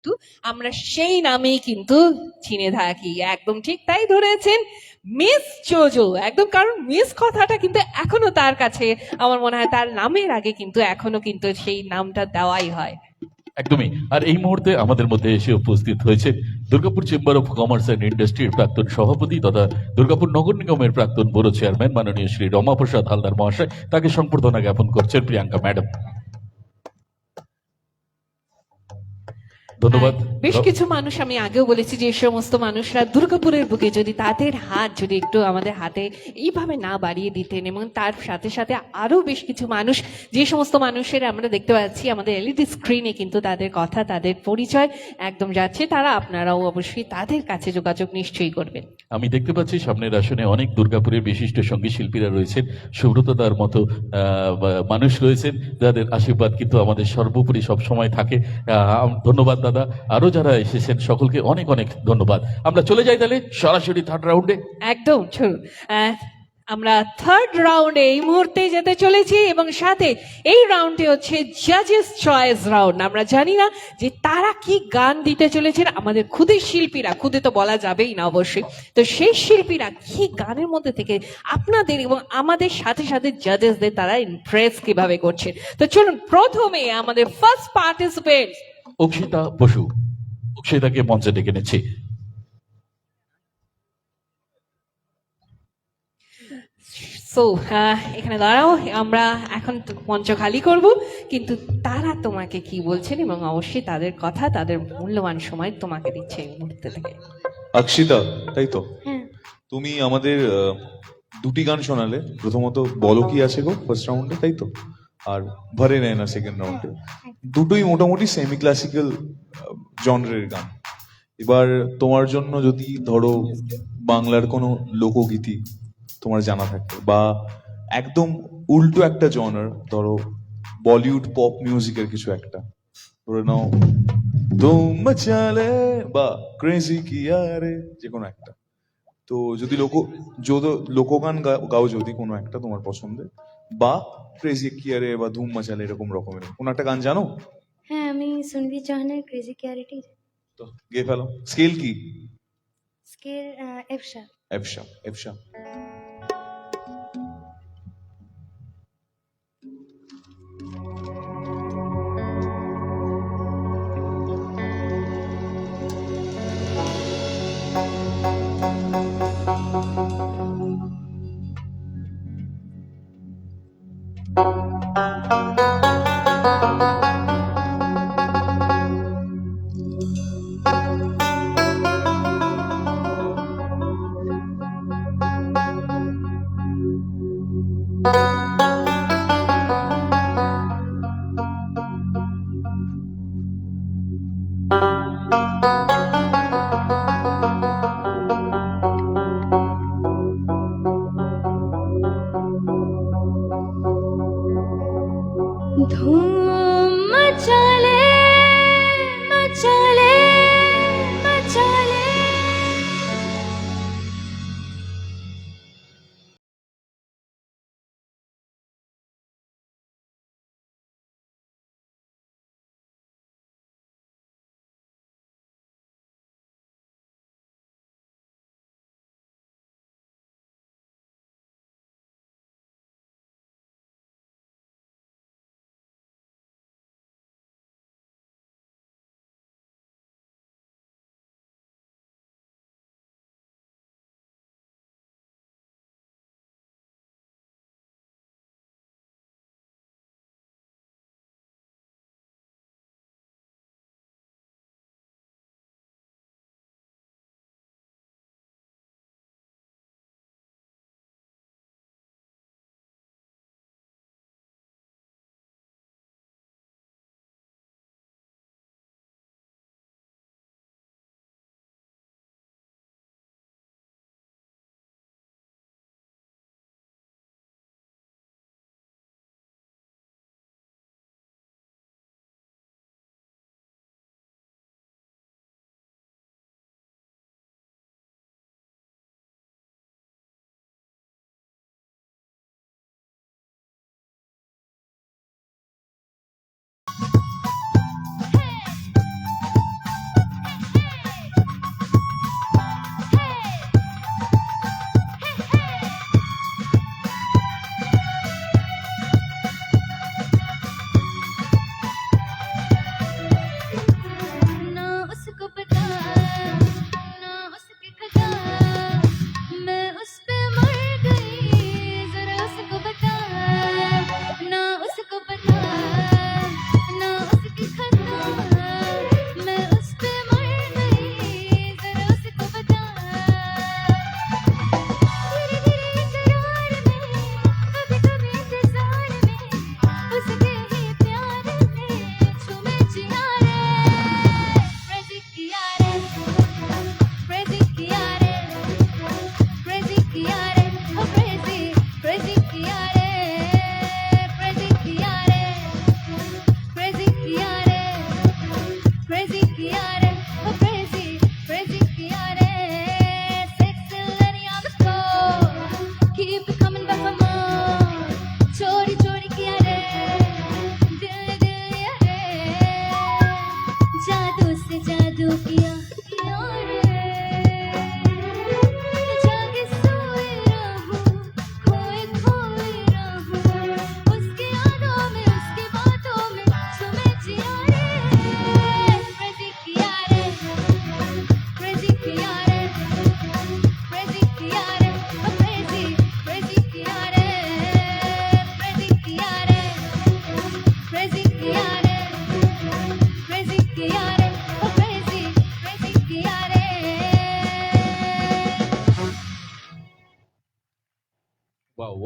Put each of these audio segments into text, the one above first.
কিন্তু আমরা সেই নামেই কিন্তু চিনে থাকি। একদম ঠিক তাই ধরেছেন, মিস জোজো। একদম, কারণ মিস কথাটা কিন্তু এখনো তার কাছে আমার মনে হয় তার নামের আগে কিন্তু এখনো কিন্তু সেই নামটা দেওয়াই হয়। একদমই। আর এই মুহূর্তে আমাদের মধ্যে এসে উপস্থিত হয়েছে Durgapur chamber of commerce and ইন্ডাস্ট্রির প্রাক্তন সভাপতি তথা দুর্গাপুর নগর নিগমের প্রাক্তন ব্যুরো চেয়ারম্যান মাননীয় শ্রী রমাপ্রসাদ হালদার মহাশয়। তাকে সংবর্ধনা জ্ঞাপন করছেন প্রিয়াঙ্কা ম্যাডাম। ধন্যবাদ। বেশ কিছু মানুষ, আমি আগেও বলেছি, যে সমস্ত মানুষরা দুর্গাপুরের বুকে যদি তাদের হাত যদি একটু আমাদের হাতে এইভাবে না বাড়িয়ে দিতেন, এবং তার সাথে সাথে আরো বেশ কিছু মানুষ, যে সমস্ত মানুষের আমরা দেখতে পাচ্ছি আমাদের এলইডি স্ক্রিনে কিন্তু তাদের কথা, তাদের পরিচয় একদম যাচ্ছে, তারা আপনারাও অবশ্যই তাদের কাছে যোগাযোগ নিশ্চয়ই করবেন। আমি দেখতে পাচ্ছি সামনের আসনে অনেক দুর্গাপুরের বিশিষ্ট সঙ্গীত শিল্পীরা রয়েছেন, সুব্রতদার মতো মানুষ রয়েছেন, যাদের আশীর্বাদ কিন্তু আমাদের সর্বোপরি সব সময় থাকে। ধন্যবাদ দাদা। আরো যারা এসেছেন সকলকে অনেক অনেক ধন্যবাদ। আমরা চলে যাই তাহলে সরাসরি থার্ড রাউন্ডে। একদম চলুন, আমরা থার্ড রাউন্ডে এই মুহূর্তে যেতে চলেছি, এবং সাথে এই রাউন্ডে হচ্ছে জাজেস চয়েস রাউন্ড। আমরা জানি না যে তারা কি গান দিতে চলেছেন, আমাদের খুদে শিল্পীরা, খুদে তো বলা যাবেই না অবশ্যই, তো সেই শিল্পীরা কি গানের মধ্যে থেকে আপনাদের এবং আমাদের সাথে সাথে জাজেসদের তারা ইমপ্রেস কিভাবে করছে। তো চলুন, প্রথমে আমাদের ফার্স্ট পার্টিসিপেন্ট অক্ষিতা বসু। অক্ষিতাকে মঞ্চে ডেকে নিচ্ছি। সো এখানে দাঁড়াও, আমরা এখন মঞ্চ খালি করব, কিন্তু তারা তোমাকে কি বলছেন এবং অবশ্যই তাদের কথা, তাদের মূল্যবান সময় তোমাকে দিচ্ছে এই মুহূর্তে থেকে। অক্ষিতা, তাই তো? হ্যাঁ, তুমি আমাদের দুটি গান শোনালে। প্রথমত বলো কি আছে গো ফার্স্ট রাউন্ডে, তাই তো? আর ভরে নেয় না সেকেন্ড রাউন্ডে। দুটোই মোটামুটি সেমি ক্লাসিক্যাল জনরের গান। এবার তোমার জন্য যদি ধরো বাংলার কোনো লোকগীতি তোমার জানা থাকে, বা একদম উল্টো একটা জনার, ধরো বলিউড পপ মিউজিকের কিছু একটা, ধরে নাও ধুম মচালে বা ক্রেজি কিয়া রে, যে কোনো একটা। তো যদি লোকগান গাও যদি কোনো একটা তোমার পছন্দের, বা ক্রেজি কিয়া রে বা ধুম মচালে, এরকম রকমের কোনো একটা গান জানো? হ্যাঁ, আমি সুনিধি চৌহানের ক্রেজি ক্যারিটি। তো গেয়ে ফেলো। স্কেল কি? স্কেল এফসা। এফসা। এফসা। ধুম মচালে মচালে মচালে।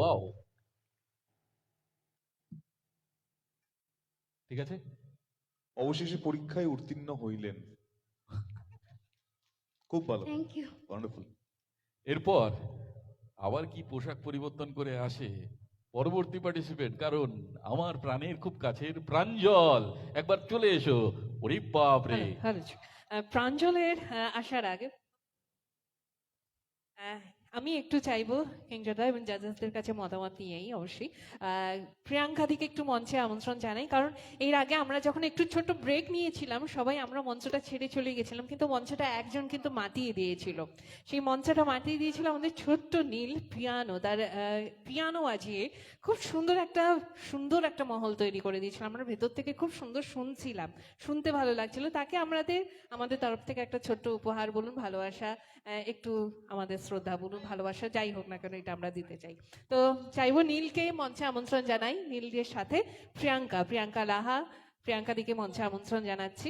ওয়াও, ঠিক আছে। অবশেষে পরীক্ষায় উত্তীর্ণ হইলেন, খুব ভালো, থ্যাংক ইউ। ওয়ান্ডারফুল। এরপর আবার কি পোশাক পরিবর্তন করে আসে পরবর্তী পার্টিসিপেন্ট, কারণ আমার প্রাণের খুব কাছের প্রাঞ্জল, একবার চলে এসো। ওরে বাপ রে, হ্যালো, প্রাঞ্জলের আসার আগে আমি একটু চাইবো কিংজদা এবং জাজেসদের কাছে মতামত নিয়েই অবশ্যই প্রিয়াঙ্কা দিকে একটু মঞ্চে আমন্ত্রণ জানাই, কারণ এর আগে আমরা যখন একটু ছোট্ট ব্রেক নিয়েছিলাম সবাই আমরা মঞ্চটা ছেড়ে চলে গেছিলাম, কিন্তু মঞ্চটা একজন কিন্তু মাতিয়ে দিয়েছিল। সেই মঞ্চটা মাতিয়ে দিয়েছিল আমাদের ছোট্ট নীল পিয়ানো, তার পিয়ানো বাজিয়ে খুব সুন্দর একটা মহল তৈরি করে দিয়েছিল। আমরা ভেতর থেকে খুব সুন্দর শুনছিলাম, শুনতে ভালো লাগছিল। তাকে আমাদের তরফ থেকে একটা ছোট্ট উপহার বলুন, ভালোবাসা, একটু আমাদের শ্রদ্ধা বলুন, ভালোবাসা যাই হোক না কেন এটা আমরা দিতে চাই। তো চাইবো নীলকে মঞ্চে আমন্ত্রণ জানাই, নীলের সাথে প্রিয়াঙ্কা লাহা, প্রিয়াঙ্কা দিকে মঞ্চে আমন্ত্রণ জানাচ্ছি।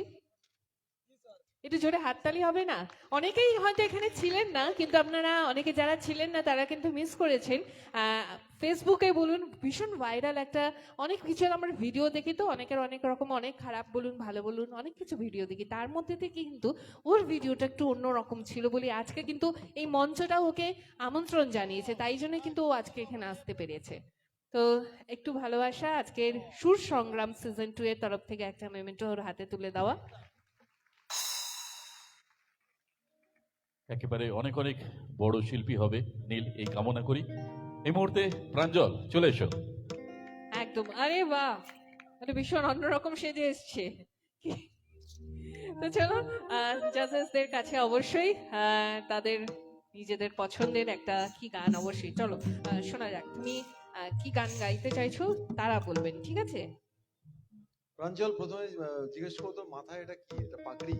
একটু জোরে হাততালি হবে না? অনেকেই হয়তো এখানে ছিলেন না, কিন্তু আপনারা অনেকে যারা ছিলেন না তারা কিন্তু মিস করেছেন। ফেসবুকে বলুন ভীষণ ভাইরাল একটা, অনেক কিছু আমরা ভিডিও দেখি, তো অনেকের অনেক রকম, অনেক খারাপ বলুন ভালো বলুন অনেক কিছু ভিডিও দেখি, তার মধ্যে থেকে কিন্তু ওর ভিডিওটা একটু অন্যরকম ছিল বলে আজকে কিন্তু এই মঞ্চটা ওকে আমন্ত্রণ জানিয়েছে, তাই জন্য কিন্তু ও আজকে এখানে আসতে পেরেছে। তো একটু ভালোবাসা আজকের সুর সংগ্রাম সিজন 2 এর তরফ থেকে একটা মেমেন্টো ওর হাতে তুলে দেওয়া। একেবারে অনেক অনেক বড় শিল্পী হবে নীল, এই কামনা করি। এই মুহূর্তে প্রাঞ্জল চলে এসো। একদম, আরে বাহ, মানে ভীষণ অন্যরকম সেজে এসছে। তো চলো জাজেসদের কাছে অবশ্যই তাদের নিজেদের পছন্দের একটা কি গান অবশ্যই চলো শোনা যাক। তুমি কি গান গাইতে চাইছো তারা বলবেন, ঠিক আছে? প্রাঞ্জল, প্রথমে জিজ্ঞেস করো তোর মাথায় এটা কি? এটা পাগড়ি?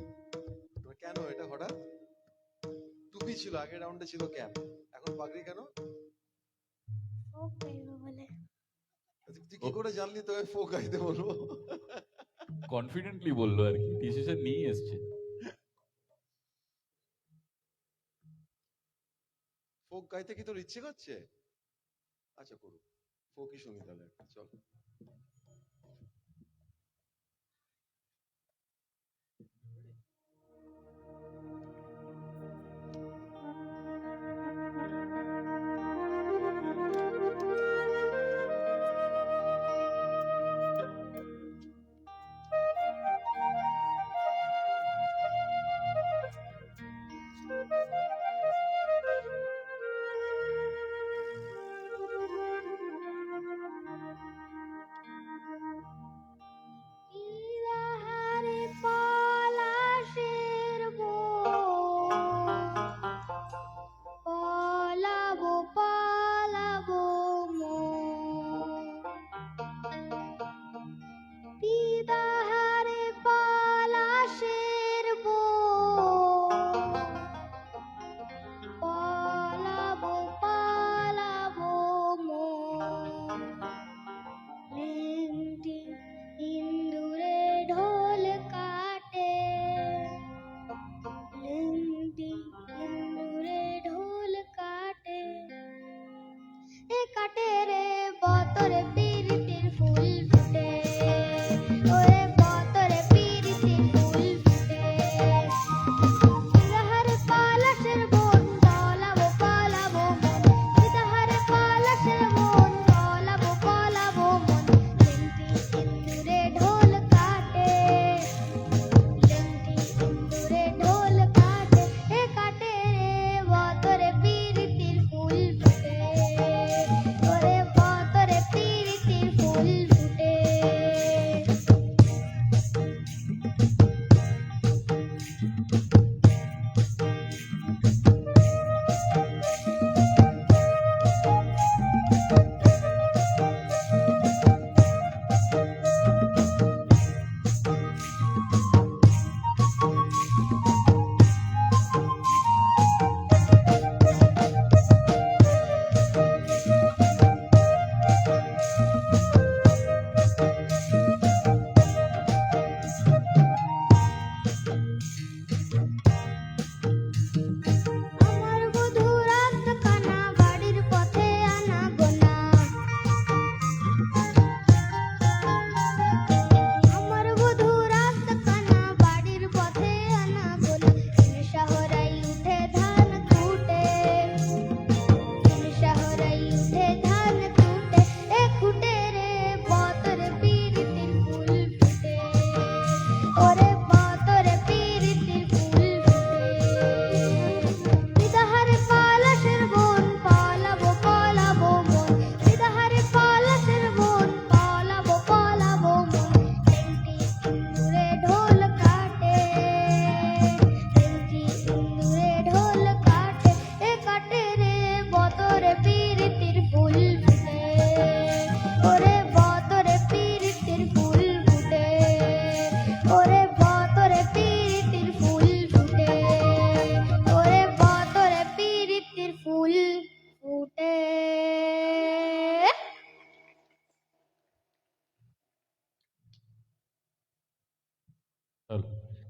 কেন এটা হঠাৎ? টুপি ছিল আগের রাউন্ডে, ছিল ক্যাপ, এখন পাগড়ি কেন? ফোক গাইবো বলে। তুই কি করে জানলি তোকে ফোক গাইতে বলবো? কনফিডেন্টলি বললো আর কি, ডিসিশন নিয়ে এসছে। ফোক গাইতে কি তোর ইচ্ছে করছে? আচ্ছা করুক, ফোকই শুনি তাহলে একটা, চল।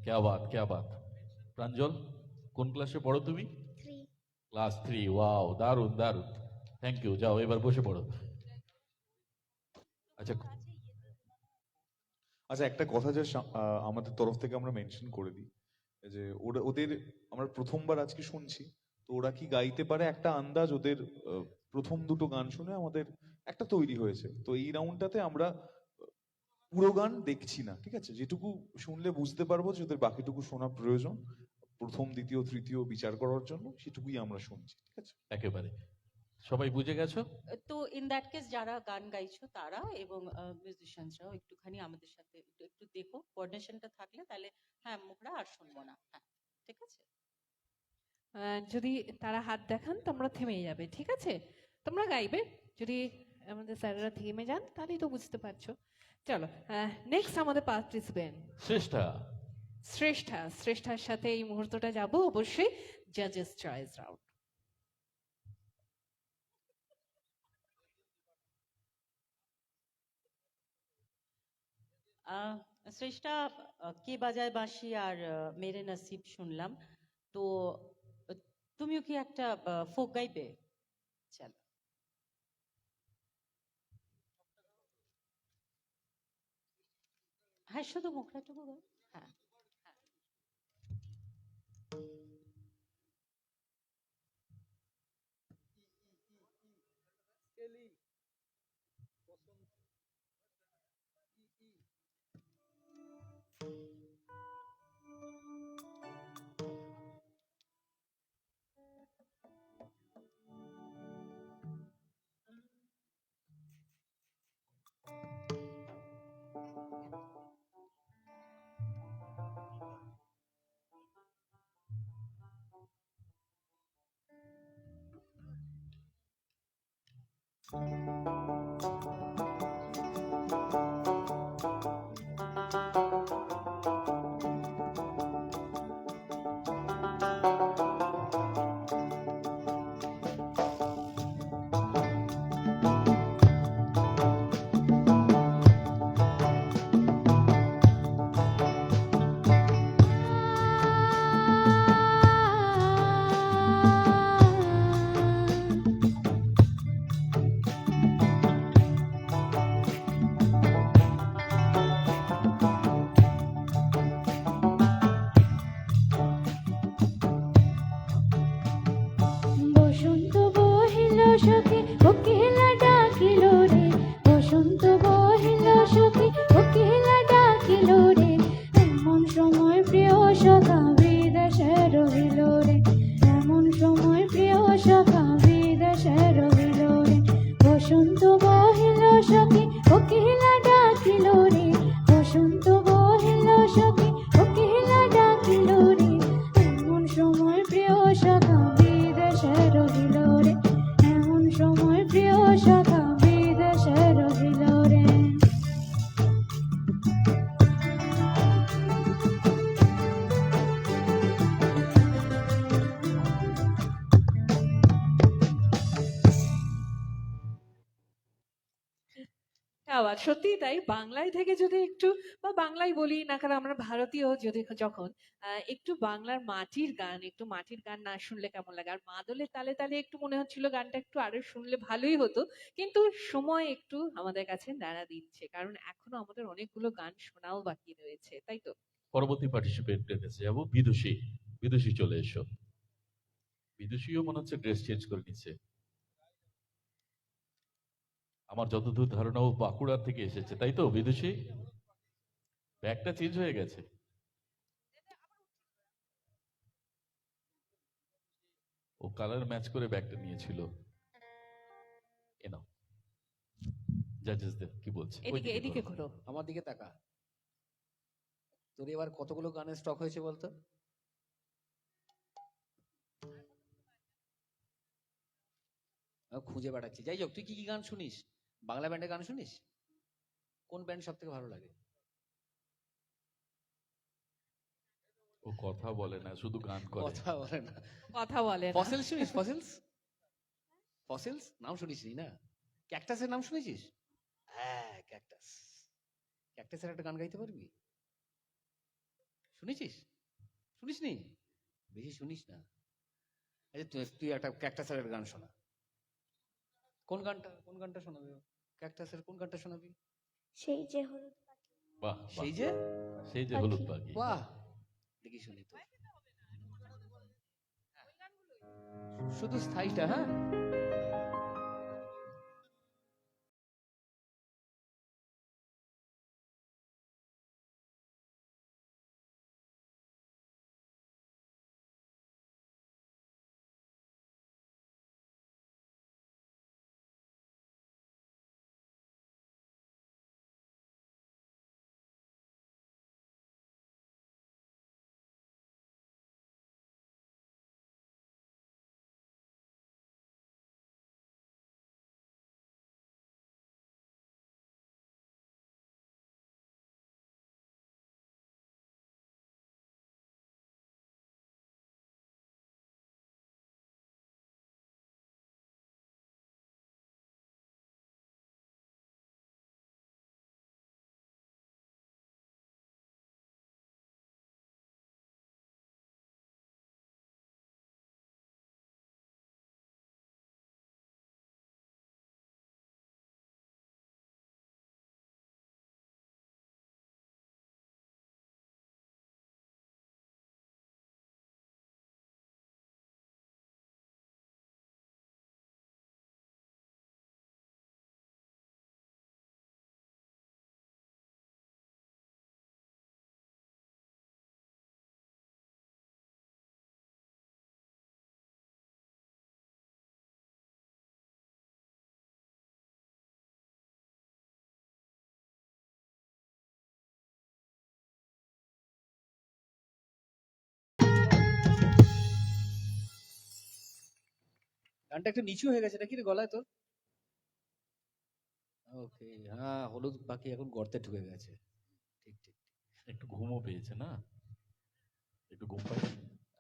ক্যা বাত। প্রাঞ্জল, কোন ক্লাসে পড়ো তুমি? 3. ক্লাস 3। ওয়াও, দারুণ দারুণ। থ্যাংক ইউ, যাও এবার বসে পড়ো। আচ্ছা, আচ্ছা, একটা কথা যে আমাদের তরফ থেকে আমরা মেনশন করে দিই যে ওদের আমরা প্রথমবার আজকে শুনছি, তো ওরা কি গাইতে পারে একটা আন্দাজ ওদের প্রথম দুটো গান শুনে আমাদের একটা তৈরি হয়েছে। তো এই রাউন্ডটাতে আমরা পুরো গান দেখছি না, ঠিক আছে? যেটুকু শুনলে বুঝতে পারবো যে ওদের বাকিটুকু শোনা প্রয়োজন প্রথম দ্বিতীয় তৃতীয় বিচার করার জন্য, সেটুকুই আমরা শুনছি, ঠিক আছে? একেবারে সবাই বুঝে গেছো? তো ইন দ্যাট কেস যারা গান গাইছো তারা এবং মিউজিশিয়ানসরাও একটুখানি আমাদের সাথে একটু একটু দেখো, কোঅর্ডিনেশনটা থাকলে তাহলে হ্যাঁ মুখরা আর শুনবো না। হ্যাঁ ঠিক আছে। যদি তারা হাত দেখান তোমরা থেমে যাবে, ঠিক আছে? তোমরা গাইবে, যদি আমাদের স্যারেরা থেমে যান তাহলেই তো বুঝতে পারছো। চলো, নেক্সট আমাদের পার্টিসিপেন্ট শ্রেষ্ঠা। শ্রেষ্ঠার সাথে এই মুহূর্তটা যাব অবশ্যই জাজেস চয়েস রাউন্ড। শ্রেষ্ঠা, কে বাজায় বাঁশি আর মেরে নসিব শুনলাম, তো তুমিও কি একটা ফোক গাইবে? চলো। হ্যাঁ শুধু মুখরাটুকু গাও। হ্যাঁ হ্যাঁ। বসন্ত বহিল সখী কোকিলা ডাকিল রে, বসন্ত বহিল সখী কোকিলা ডাকিল রে, এমন সময় প্রিয় সখা বিদেশে রহিল রে, এমন সময় প্রিয় সখা বিদেশে রহিল রে, বসন্ত বহিল সখী কোকিলা ডাকিল রে, বসন্ত বহিল সখী কোকিলা ডাকিল রে, এমন সময় প্রিয় সখা বিদেশে রহিল রে, এমন সময় প্রিয় সখা বিদেশে রহিল রে। আবার সত্যি তাই, বাংলায় থেকে যদি একটু, বা বাংলায় বলি না কারণ আমরা ভারতীয়, যদি যখন একটু বাংলার মাটির গান, একটু মাটির গান না শুনলে কেমন লাগে? আর মাদলের তালে তালে একটু মনে হচ্ছিল গানটা একটু আরো শুনলে ভালোই হতো, কিন্তু সময় একটু আমাদের কাছে নাড়া দিচ্ছে, কারণ এখনো আমাদের অনেকগুলো গান শোনাও বাকি রয়েছে, তাই তো? পরবর্তী পার্টিসিপেন্টের কাছে যাবো, বিদুষী। বিদুষী চলে এসো। বিদুষীও মনে হচ্ছে ড্রেস চেঞ্জ করে নিচ্ছে। আমার যতদূর ধারণা ও বাঁকুড়া থেকে এসেছে, তাই তো বিদুষী? ব্যাগটা চেঞ্জ হয়ে গেছে। ও কালার ম্যাচ করে ব্যাগটা নিয়েছিল। এ নাও, জাজেসদের কি বলছে? এদিকে ওইদিকে এদিকে ঘোরো। ঘুরো। আমার দিকে তাকা। তোর এবার কতগুলো গানের স্টক হয়েছে বলতো? আমি খুঁজে বেড়াচ্ছি। যাই হোক, তুই কি কি গান শুনিস? বাংলা ব্যান্ডের গান শুনিস? কোন ব্যান্ড সব থেকে ভালো লাগে? ও কথা বলে না, শুধু গান করে। কথা বলে না। কথা বলে না। ফসিলস শুনিস? ফসিলস? ফসিলস নাম শুনিসনি না? ক্যাকটাসের নাম শুনেছিস? হ্যাঁ, ক্যাকটাস। ক্যাকটাসের একটা গান গাইতে পারবি? শুনেছিস? শুনিসনি? বেশি শুনিস না। এই যে তুই একটা ক্যাকটাসের গান শোনা। কোন গানটা শোনাবি? ক্যাকটাসের কোন গানটা শোনাবি? সেই যে হলুদ বাহ, বাহ, সেই যে সেই যে পাখি। হলুদ পাখি। বাহ, দেখি শুনি তো। শুধু স্থায়ীটা, হ্যাঁ? গানটা একটু নিচু হয়ে গেছে নাকি রে গলায় তোর? ওকে, হ্যাঁ, হলুদ পাখি এখন গর্তে ঢুকে গেছে। ঠিক ঠিক। একটু ঘুমও পেয়েছে না? একটু ঘুম পাই।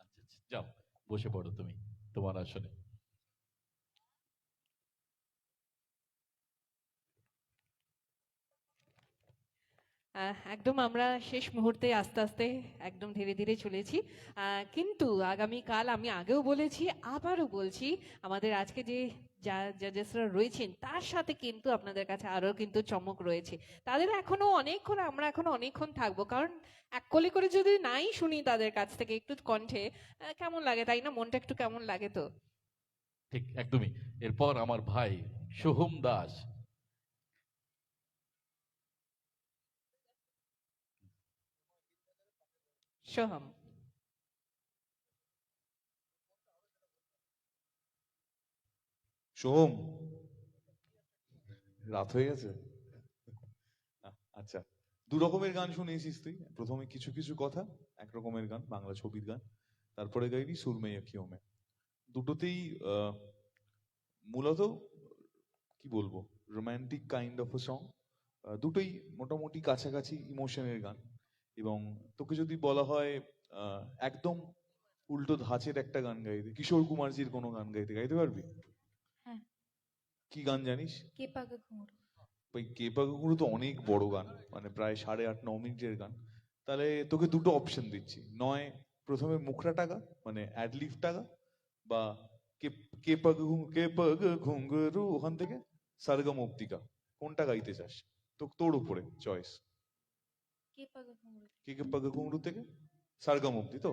আচ্ছা আচ্ছা, যাও বসে পড়ো তুমি তোমার আসনে। একদম আমরা শেষ মুহূর্তে আস্তে আস্তে একদম ধীরে ধীরে চলেছি, কিন্তু আগামীকাল আমি আগেও বলেছি আবারও বলছি, আমাদের আজকে যে জাজেসরা রয়েছেন তার সাথে কিন্তু আপনাদের কাছে আরো কিন্তু চমক রয়েছে। তাদের এখনো অনেকক্ষণ, আমরা এখনো অনেকক্ষণ থাকবো, কারণ এক কলি করে যদি নাই শুনি তাদের কাছ থেকে একটু কণ্ঠে, কেমন লাগে তাই না? মনটা একটু কেমন লাগে তো। ঠিক একদমই। এরপর আমার ভাই সোহম দাস। সোহম। সোহম, রাত হয়ে গেছে। আচ্ছা, দু রকমের গান শুনিয়েছিস তুই। প্রথমে কিছু কিছু কথা, এক রকমের গান, বাংলা ছবির গান। তারপরে গাইবি সুরমে আঁখিयों में। দুটোতেই মূলত কি বলবো, romantic kind of a song. দুটোই মোটামুটি কাছাকাছি ইমোশনের গান। এবং তোকে যদি বলা হয় একদম উল্টো ধাঁচের একটা গান গাইতে, কিশোর কুমারজির কোনো গান গাইতে পারবি? হ্যাঁ। কি গান জানিস? কে পাগে ঘুমুর। ওই কেপা কুকুরু তো অনেক বড় গান, মানে প্রায় 8.5-9 মিনিটের গান। তাহলে তোকে দুটো অপশন দিচ্ছি, নয় প্রথমে মুখরা টাকা মানে অ্যাডলিফ টাকা, বা কে পাগ ঘুঙ্গুরু ওখান থেকে সারগম অব্দিকা, কোনটা গাইতে চাস? তো তোর উপরে চয়েস। কে পাগে ঘুমুর। কে পাগ ঘুঙ্গুরু থেকে সারগম অব্দি তো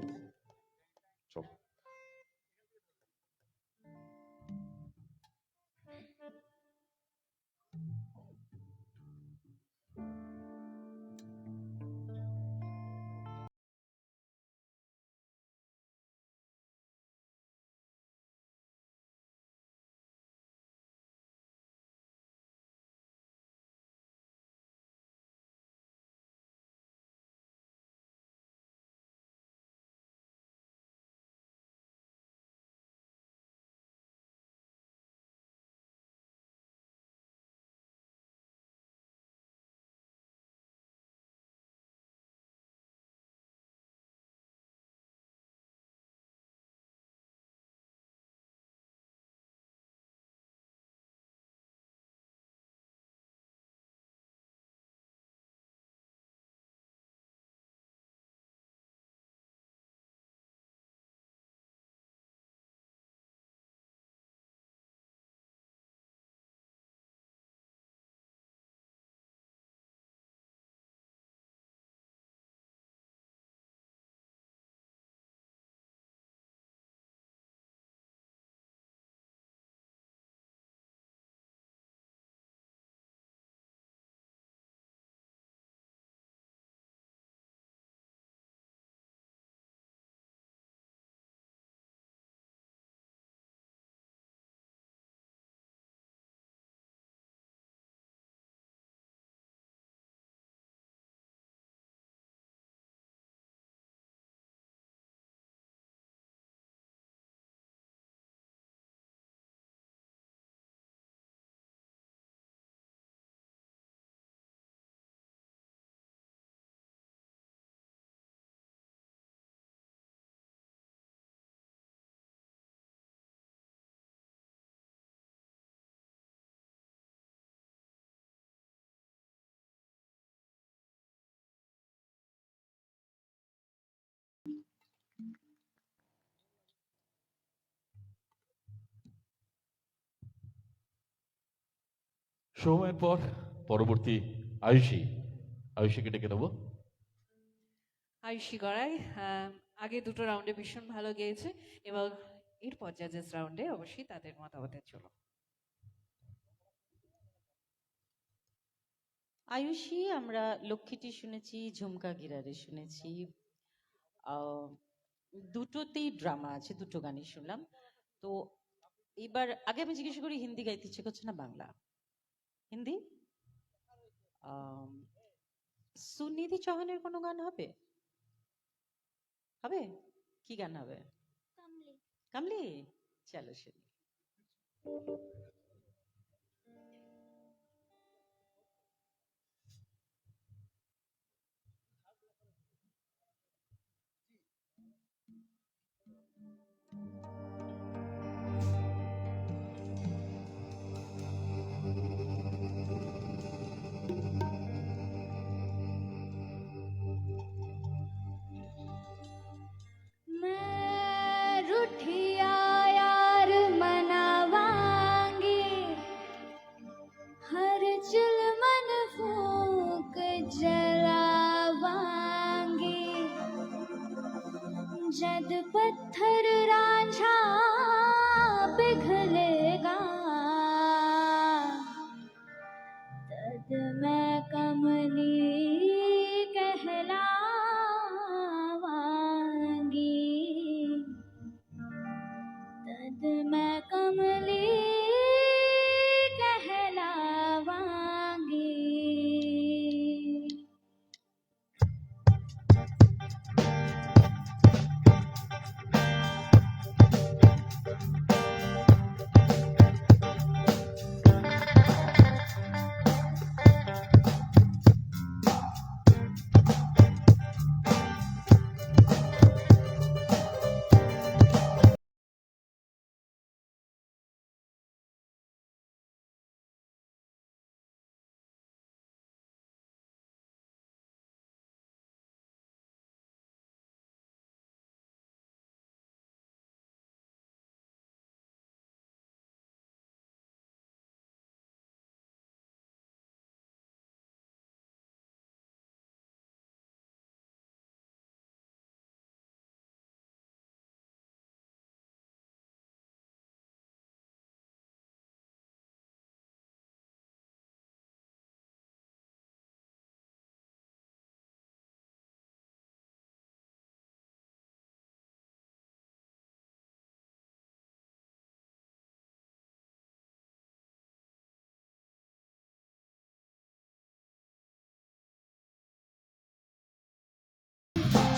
চল। সময়ের পর পরবর্তী আয়ুষী, আয়ুষীকে ডেকে নেবো। আয়ুষী গড়াই আগে দুটো রাউন্ডে ভীষণ ভালো গেয়েছে এবং এরপর জাজেস রাউন্ডে অবশ্যই তাদের মতামতের জন্য। আয়ুষী, আমরা লক্ষ্মীটি শুনেছি, ঝুমকা গিরারে শুনেছি, আহ, দুটোতেই ড্রামা আছে, দুটো গানই শুনলাম। তো এবার আগে আমি জিজ্ঞেস করি, হিন্দি গাইতে ইচ্ছে করছে না বাংলা? হিন্দি? আম, সুনিধি চৌহানের কোনো গান হবে? হবে? কি গান হবে? কামলি। কামলি, চলো শুনি। मैं रूठिया यार मनावांगी, हर चुलमन फूंक जलावांगी। जद पत्थर रांझा पिघलेगा, तद मैं कमली कहलावांगी, तद मैं कमली कहलावांगी।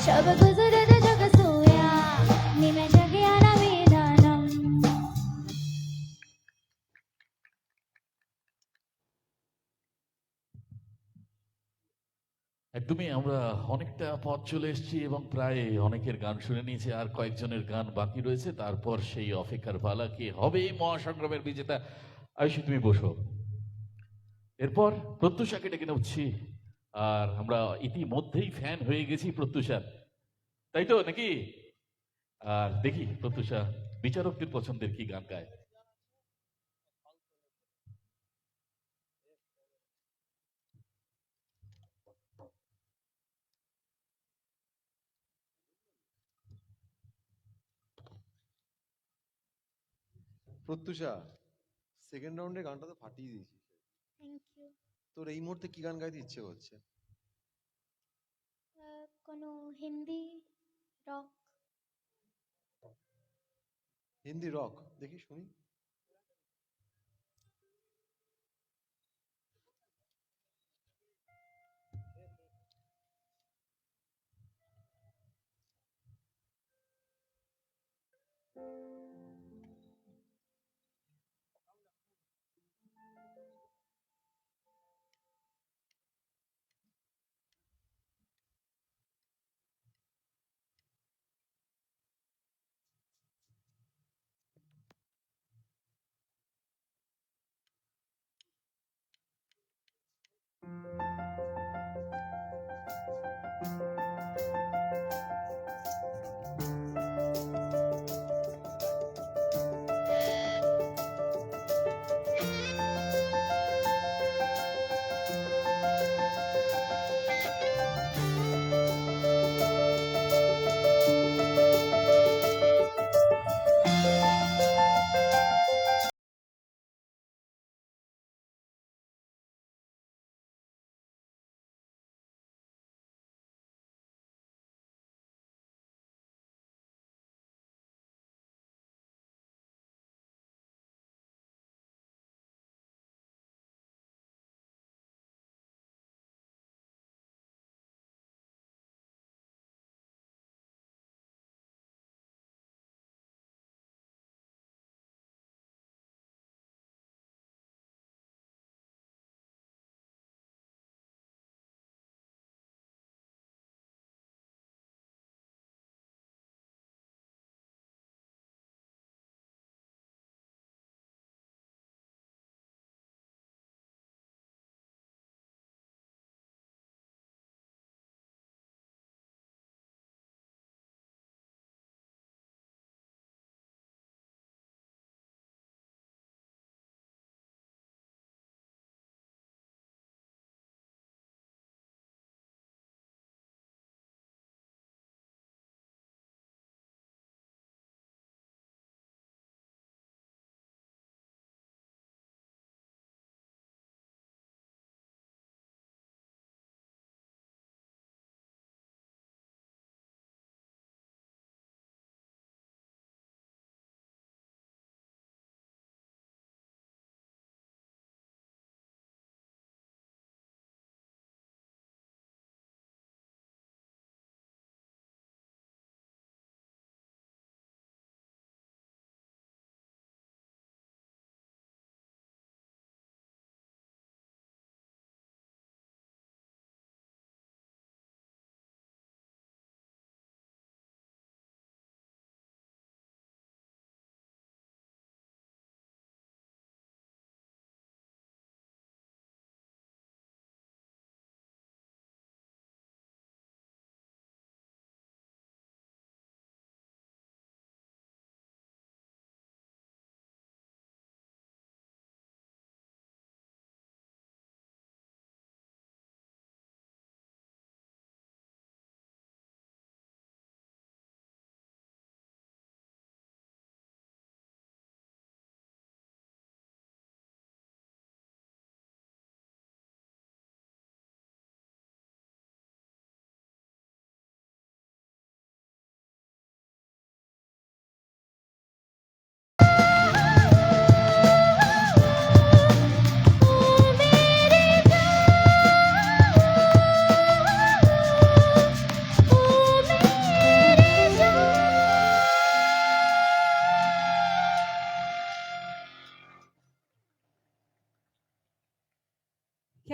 शब गुजरत जग सोया, निमे जगिया ना विधानम। একদমই আমরা অনেকটা পথ চলে এসেছি এবং প্রায় অনেকের গান শুনে নিয়েছি, আর কয়েকজনের গান বাকি রয়েছে, তারপর সেই অপেক্ষার পালা কি হবে এই মহাসংগ্রামের বিজেতা। আয়ুষী, তুমি বসো। এরপর প্রত্যুষাকে ডেকে নেচ্ছি, আর আমরা ইতিমধ্যেই ফ্যান হয়ে গেছি প্রত্যুষার, তাই তো নাকি? আর দেখি প্রত্যুষা বিচারকদের পছন্দের কি গান গায়। প্রত্যুষা, সেকেন্ড রাউন্ডে গানটা তো ফাটিয়ে দিয়েছিস। Thank you. তোর এই মুহূর্তে কি গান গাইতে ইচ্ছে করছে? কোনো হিন্দি রক। হিন্দি রক দেখি শুনি।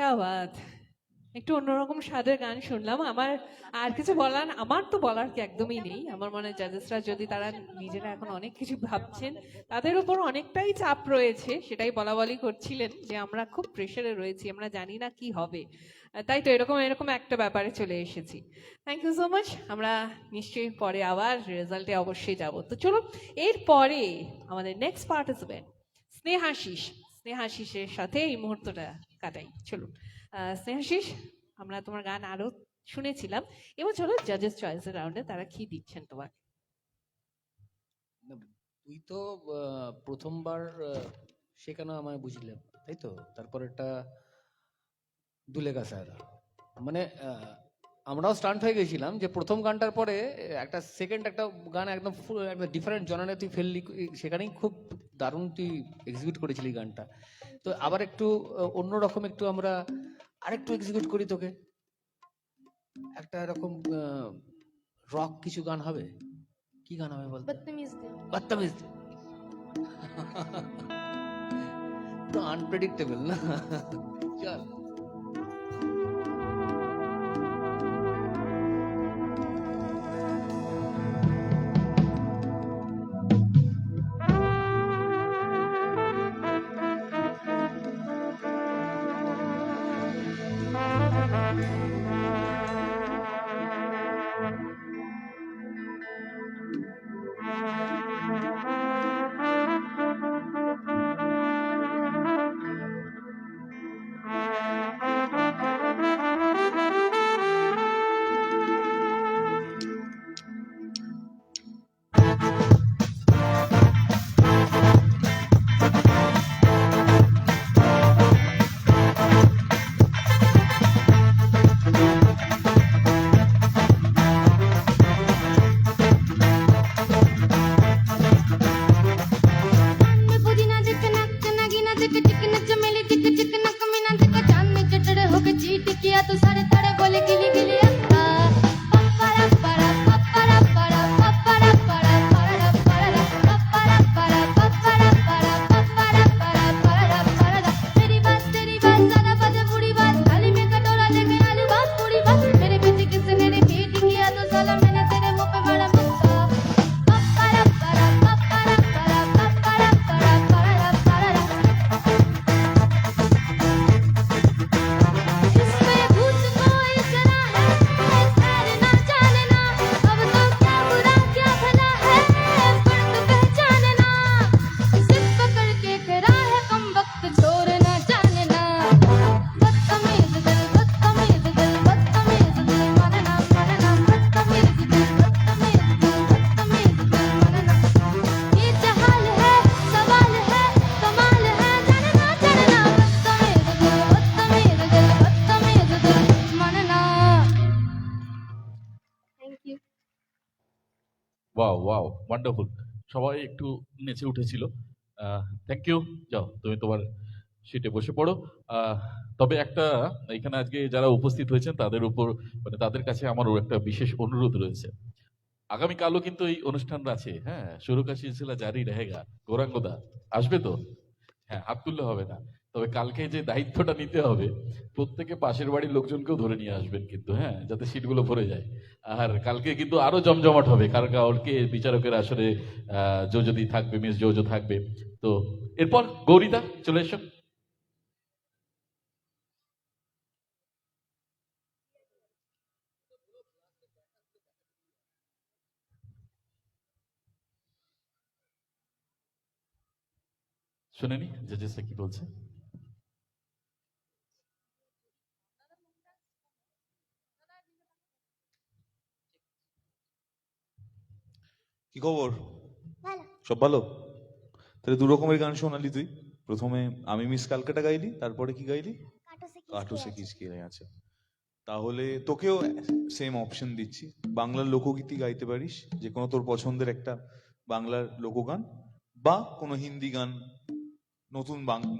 क्या बात একটু অন্যরকম স্বাদের গান শুনলাম। আর কিছু বলার, আমার তো বলার কি একদমই নেই। আমার মনে হয় জাজেসরা যদি তারা নিজেরা এখন অনেক কিছু ভাবছেন, তাদের উপর অনেকটাই চাপ রয়েছে, সেটাই বলা বলি করছিলেন যে আমরা খুব প্রেসারে রয়েছি, আমরা জানি না কি হবে। তাই তো এরকম একটা ব্যাপারে চলে এসেছি। Thank you so much. আমরা নিশ্চয়ই পরে আবার রেজাল্টে অবশ্যই যাব। তো চলো এরপরে আমাদের নেক্সট পার্টিসিপেন্ট স্নেহাশিস। স্নেহাশিসের সাথে এই মুহূর্তটা কাটাই। চলুন স্নেহাশিস, আমরা তোমার গান আরো শুনেছিলাম, এবার চলো জাজেস চয়েসের রাউন্ডে তারা কি দিচ্ছেন তোমাকে। তুই তো প্রথমবার শেখানো আমায় বুঝলাম, তাই তো? তারপর একটা দুলেখা স্যার, মানে আমরাও স্টান্ট হয়ে গেছিলাম যে প্রথম গানটার পরে একটা সেকেন্ড একটা গান একদম একটা ডিফারেন্ট জনারে তুই ফেললি, সেখানেই খুব দারুণ তুই এক্সিকিউট করেছিলি গানটা। তো আবার একটু অন্যরকম একটু আমরা আরেকটু এক্সিকিউট করি তোকে, একটা এরকম রক কিছু গান হবে। কি গান হবে বলতো? बदतमीज दिल बदतमीज তো আনপ্রেডিক্টেবল না। চল। में पुदीना चिक नक नगीना चिक चिक न चमेली चिक चिक न कमीना चिक चांद में चटड़े होके चीट किया तो सारे तारे बोले गिली गिली अक्का पप्परा परा पप्परा परा पप्परा परा परा परा पप्परा परा पप्परा परा पप्परा परा परा परा तेरी बात ज़्यादा बजे बुरी बात थाली में कटोरा लेके आलू बात पूरी बात मेरे पीछे किसने रिपीट किया तो साला मैंने तेरे मुंह पे मारा मुक्का पप्परा परा पप्परा परा पप्परा परा परा परा इसमें भूत कोई जरा है ठहरना जानना अब तो क्या बुरा क्या भला है फर्क पहचानना जिद पकड़ के खड़ा है कम वक्त छोड़ना जानना बदतमीज दिल मानना मानना बदतमीज दिल मानना ये जहाल है सवाल है कमाल है जानना जानना बदतमीज दिल मानना। Thank you. Wow wow wonderful, সবাই একটু নেচে উঠেছিল। Thank you. যাও তুমি তোমার সিটে বসে পড়ো। আহ, তবে একটা এখানে আজকে যারা উপস্থিত হয়েছেন তাদের উপর, মানে তাদের কাছে আমারও একটা বিশেষ অনুরোধ রয়েছে। আগামীকালও কিন্তু এই অনুষ্ঠান আছে, হ্যাঁ, শুরু কা সিলসিলা জারি রহেগা। গৌরাঙ্গদা আসবে তো? হ্যাঁ, হাত তুললে হবে না। তবে কালকে যে দায়িত্বটা নিতে হবে, প্রত্যেকে পাশের বাড়ির লোকজনকেও ধরে নিয়ে আসবেন কিন্তু, হ্যাঁ, যাতে সিটগুলো ভরে যায়। আর কালকে কিন্তু আরো জমজমাট হবে, কারণ কালকে বিচারকের আসরে যদি থাকবে, মিস জোজো থাকবে। তো এরপর গৌরীদা চলে এসো। শুনেনি জাজেসরা কি বলছে? কি খবর? ভালো। সব ভালো? তাহলে দু রকমের গান শোনালি তুই। প্রথমে আমি মিস ক্যালকাটা গাইলি, তারপরে কি গাইলি? কাঠো সে কিসকে আছে। তাহলে তোকেও সেম অপশন দিচ্ছি, বাংলার লোকগীতি গাইতে পারিস, যে কোনো তোর পছন্দের একটা বাংলার লোকগান, বা কোনো হিন্দি গান,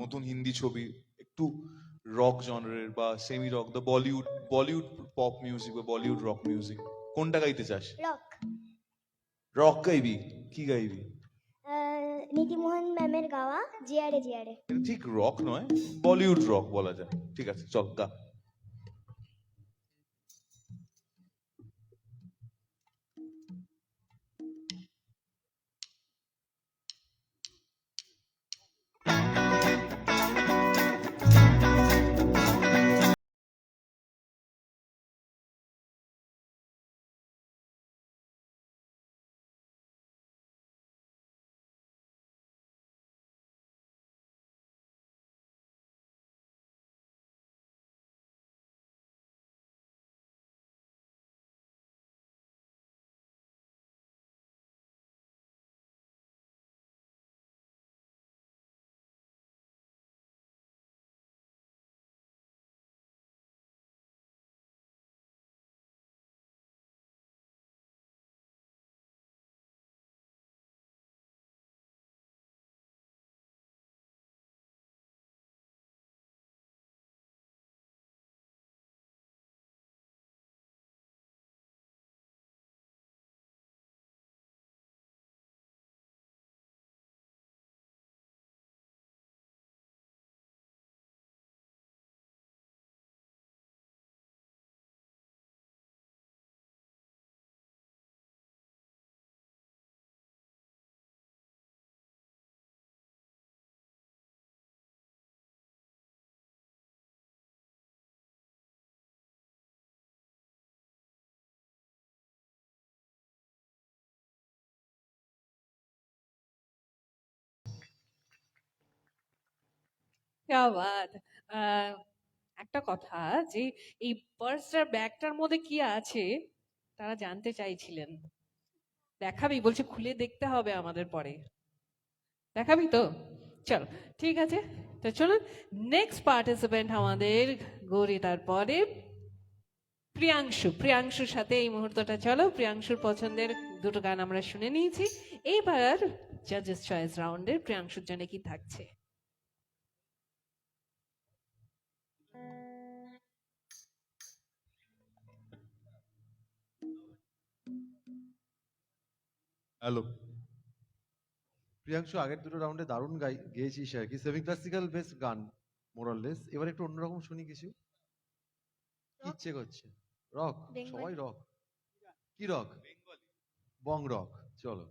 নতুন হিন্দি ছবি, একটু রক জনরের বা semi rock, the Bollywood pop music বা বলিউড রক মিউজিক, কোনটা গাইতে চাস? রক রক গাইবি? কি গাইবি? নীতিমোহন ম্যামের গাওয়া জিয়ারে জিয়ারে। এটা ঠিক রক নয়, বলিউড রক বলা যায়। ঠিক আছে, চল গা। क्या बात। আহ, একটা কথা, যে এই পার্সটার ব্যাগটার মধ্যে কি আছে তারা জানতে চাইছিলেন। দেখাবি বলছে, খুলে দেখতে হবে আমাদের পরে। দেখাবি তো? চল, ঠিক আছে। তো চলুন, নেক্সট পার্টিসিপেন্ট আমাদের গৌরী, তারপরে প্রিয়াংশুর সাথে এই মুহূর্তটা চলো। প্রিয়াংশুর পছন্দের দুটো গান আমরা শুনে নিয়েছি। এইবার জাজেস চয়েস রাউন্ডের প্রিয়াংশুর জন্য কি থাকছে? হ্যালো প্রিয়াংশু, আগের দুটো রাউন্ডে দারুণ গেয়েছিস আর কি, সেমি ক্লাসিক্যাল বেস গান মোরাললেস। এবার একটু অন্যরকম শুনি কিছু। কি ইচ্ছে করছে? রক? বেঙ্গলি। সবাই রক। কি রক? বং রক। চলো।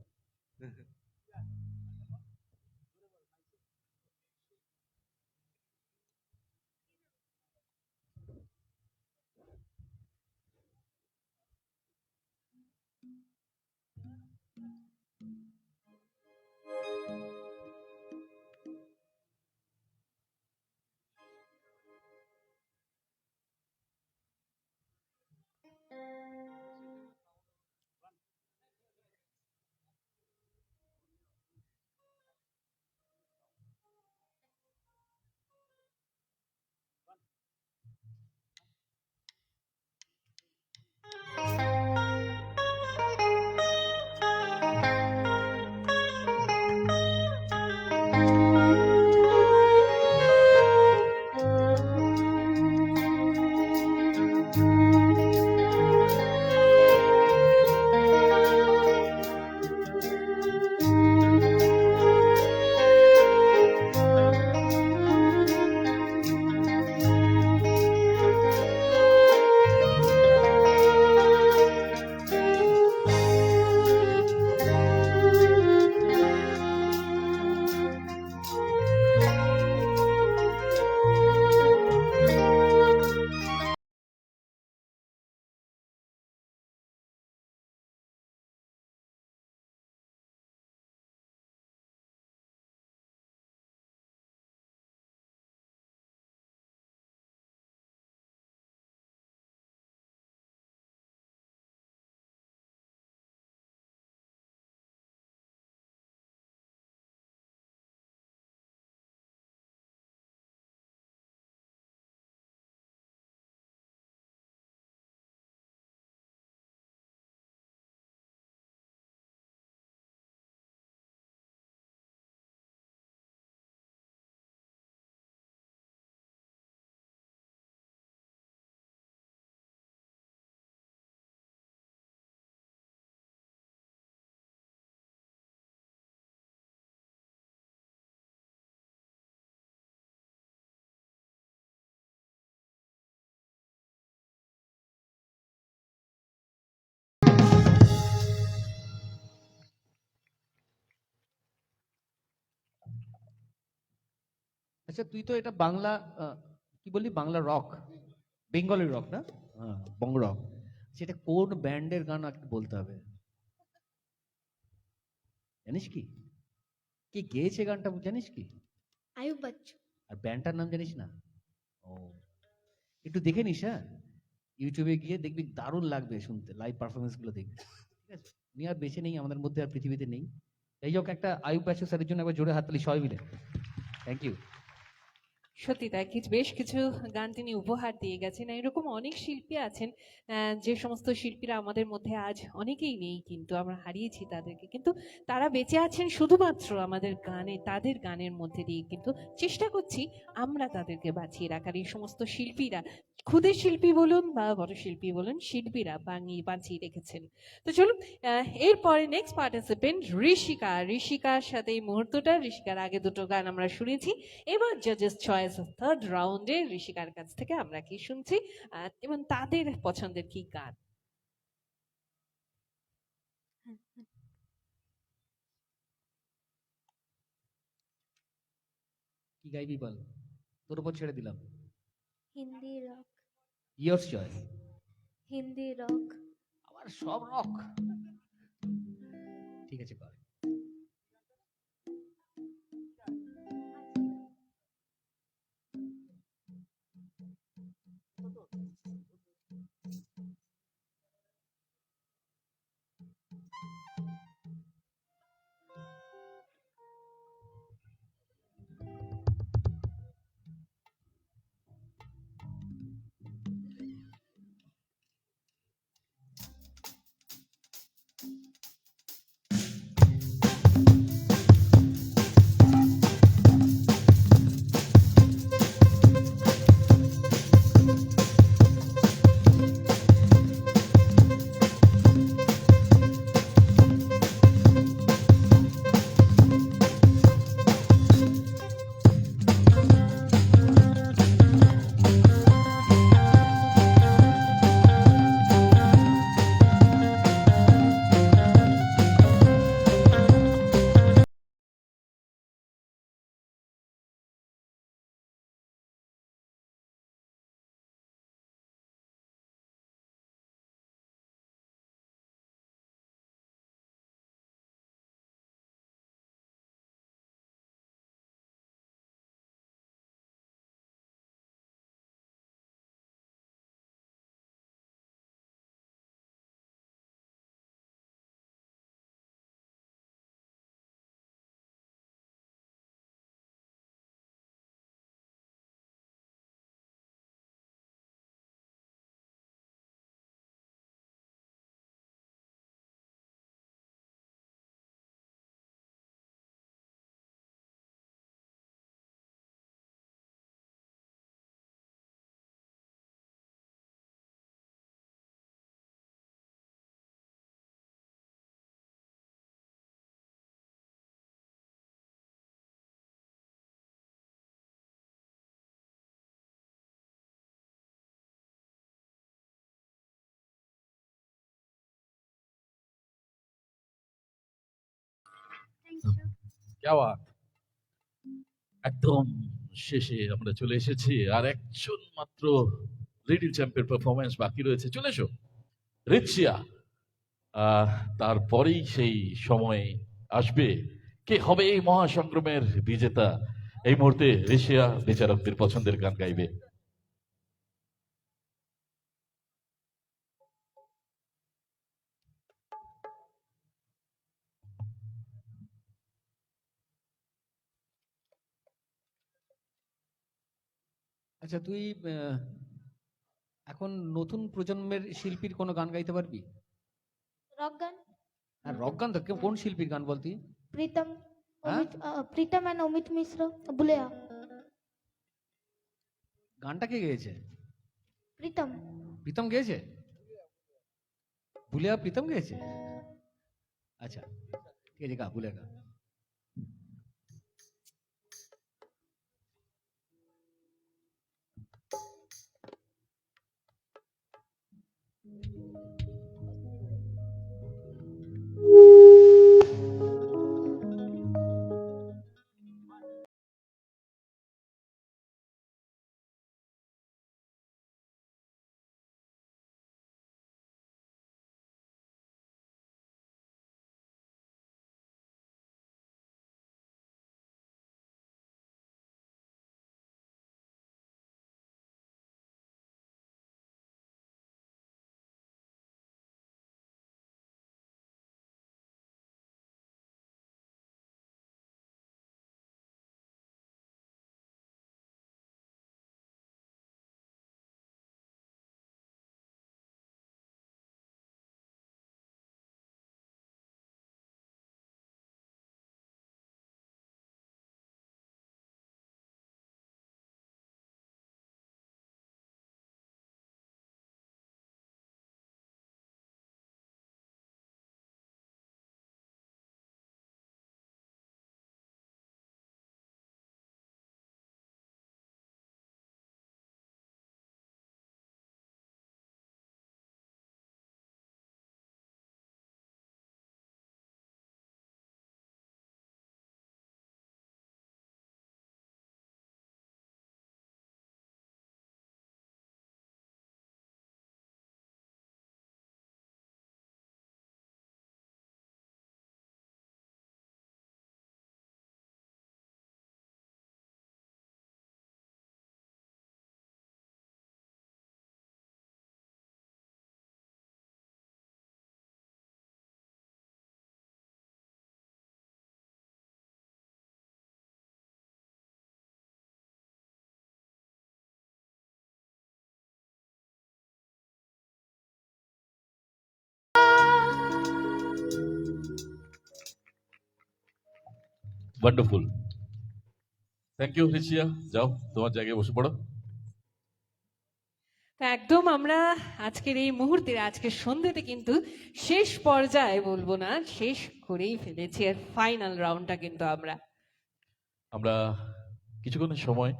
আচ্ছা তুই তো এটা বাংলা কি বললি, বাংলা রক, বেঙ্গলি রক না? হ্যাঁ, বং রক। সেটা কোন ব্যান্ডের গান একটু বলতে হবে, জানিস কি? কে গেয়েছে গানটা জানিস কি? আয়ুব বাচ্চু। আর ব্যান্ডটার নাম জানিস না? ও, একটু দেখে নিস, হ্যাঁ, ইউটিউবে গিয়ে দেখবি, দারুণ লাগবে শুনতে, লাইভ পারফরমেন্স গুলো দেখবি, ঠিক আছে? উনি আর বেঁচে নেই আমাদের মধ্যে, আর পৃথিবীতে নেই। এই হোক, একটা আয়ুব বাচ্চু স্যারের জন্য একবার জোরে হাততালি সবাই মিলে। Thank you. সত্যি তাই, বেশ কিছু গান তিনি উপহার দিয়ে গেছেন। এরকম অনেক শিল্পী আছেন, যে সমস্ত শিল্পীরা আমাদের মধ্যে আজ অনেকেই নেই, কিন্তু আমরা হারিয়েছি তাদেরকে, কিন্তু তারা বেঁচে আছেন শুধুমাত্র আমাদের গানে, তাদের গানের মধ্যে দিয়ে। কিন্তু চেষ্টা করছি আমরা তাদেরকে বাঁচিয়ে রাখার। এই সমস্ত শিল্পীরা, ক্ষুদে শিল্পী বলুন বা বড় শিল্পী বলুন, শিল্পীরা বাঁচিয়ে রেখেছেন। তো চলুন, এরপরে নেক্সট পার্টিসিপেন্ট ঋষিকা। ঋষিকার সাথে এই মুহূর্তটা, ঋষিকার আগে দুটো গান আমরা শুনেছি, এবার জাজেস চয়েস থার্ড রাউন্ডে ঋষিকার কাছ থেকে আমরা কি শুনছি, এবং তাদের পছন্দের কি গান। কি গাইবি বল, তোর উপর ছেড়ে দিলাম। Hindi rock. Years choice. Hindi rock. আবার সব রক, ঠিক আছে কর। যাওয়া একদম শেষে আমরা চলে এসেছি, আর একজন মাত্র লিটল চ্যাম্পের পারফরমেন্স বাকি রয়েছে। চলে এসো রিচিয়া। তারপরেই সেই সময় আসবে, কে হবে এই মহাসংগ্রামের বিজেতা। এই মুহূর্তে ঋষিয়া বিচারকদের পছন্দের গান গাইবে। আচ্ছা তুই এখন নতুন প্রজন্মের শিল্পীর কোনো গান গাইতে পারবি? রক গান। আর রক গান তো কোন শিল্পীর গান বলতি? প্রীতম। হ্যাঁ? প্রীতম এন্ড অমিত মিশ্র, বুলেয়া। গানটা কে গেয়েছে? প্রীতম। প্রীতম গেয়েছে? বুলিয়া প্রীতম গেয়েছে? আচ্ছা ঠিক আছে, গা বুলিয়া গা। ওয়ান্ডারফুল। থ্যাংক ইউ রিচিয়া, যাও তোমার জায়গায় বসে পড়ো। তো একদম আমরা আজকের এই মুহূর্তে আজকের সন্ধ্যেতে কিন্তু শেষ পর্যায়ে বলবো না, শেষ করেই ফেলেছি আর ফাইনাল রাউন্ডটা কিন্তু আমরা কিছুক্ষণের সময়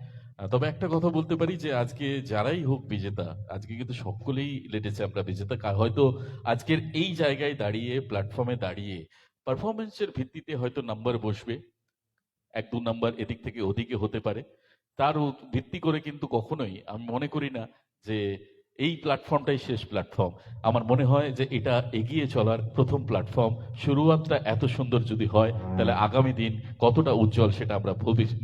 তবে একটা কথা বলতে পারি যে আজকে যারাই হোক বিজেতা, আজকে কিন্তু সকলেই লেটেছে আমরা বিজেতা। হয়তো আজকের এই জায়গায় দাঁড়িয়ে, প্ল্যাটফর্মে দাঁড়িয়ে পারফরমেন্সের ভিত্তিতে হয়তো নাম্বার বসবে, 1-2 নাম্বার এদিক থেকে ওদিকে হতে পারে। তার ভিত্তি করে কিন্তু কখনোই আমি মনে করি না যে এই প্ল্যাটফর্মটাই শেষ প্ল্যাটফর্ম। আমার মনে হয় যে এটা এগিয়ে চলার প্রথম প্ল্যাটফর্ম। শুরুয়াতটা এত সুন্দর যদি হয়, তাহলে আগামী দিন কতটা উজ্জ্বল সেটা আমরা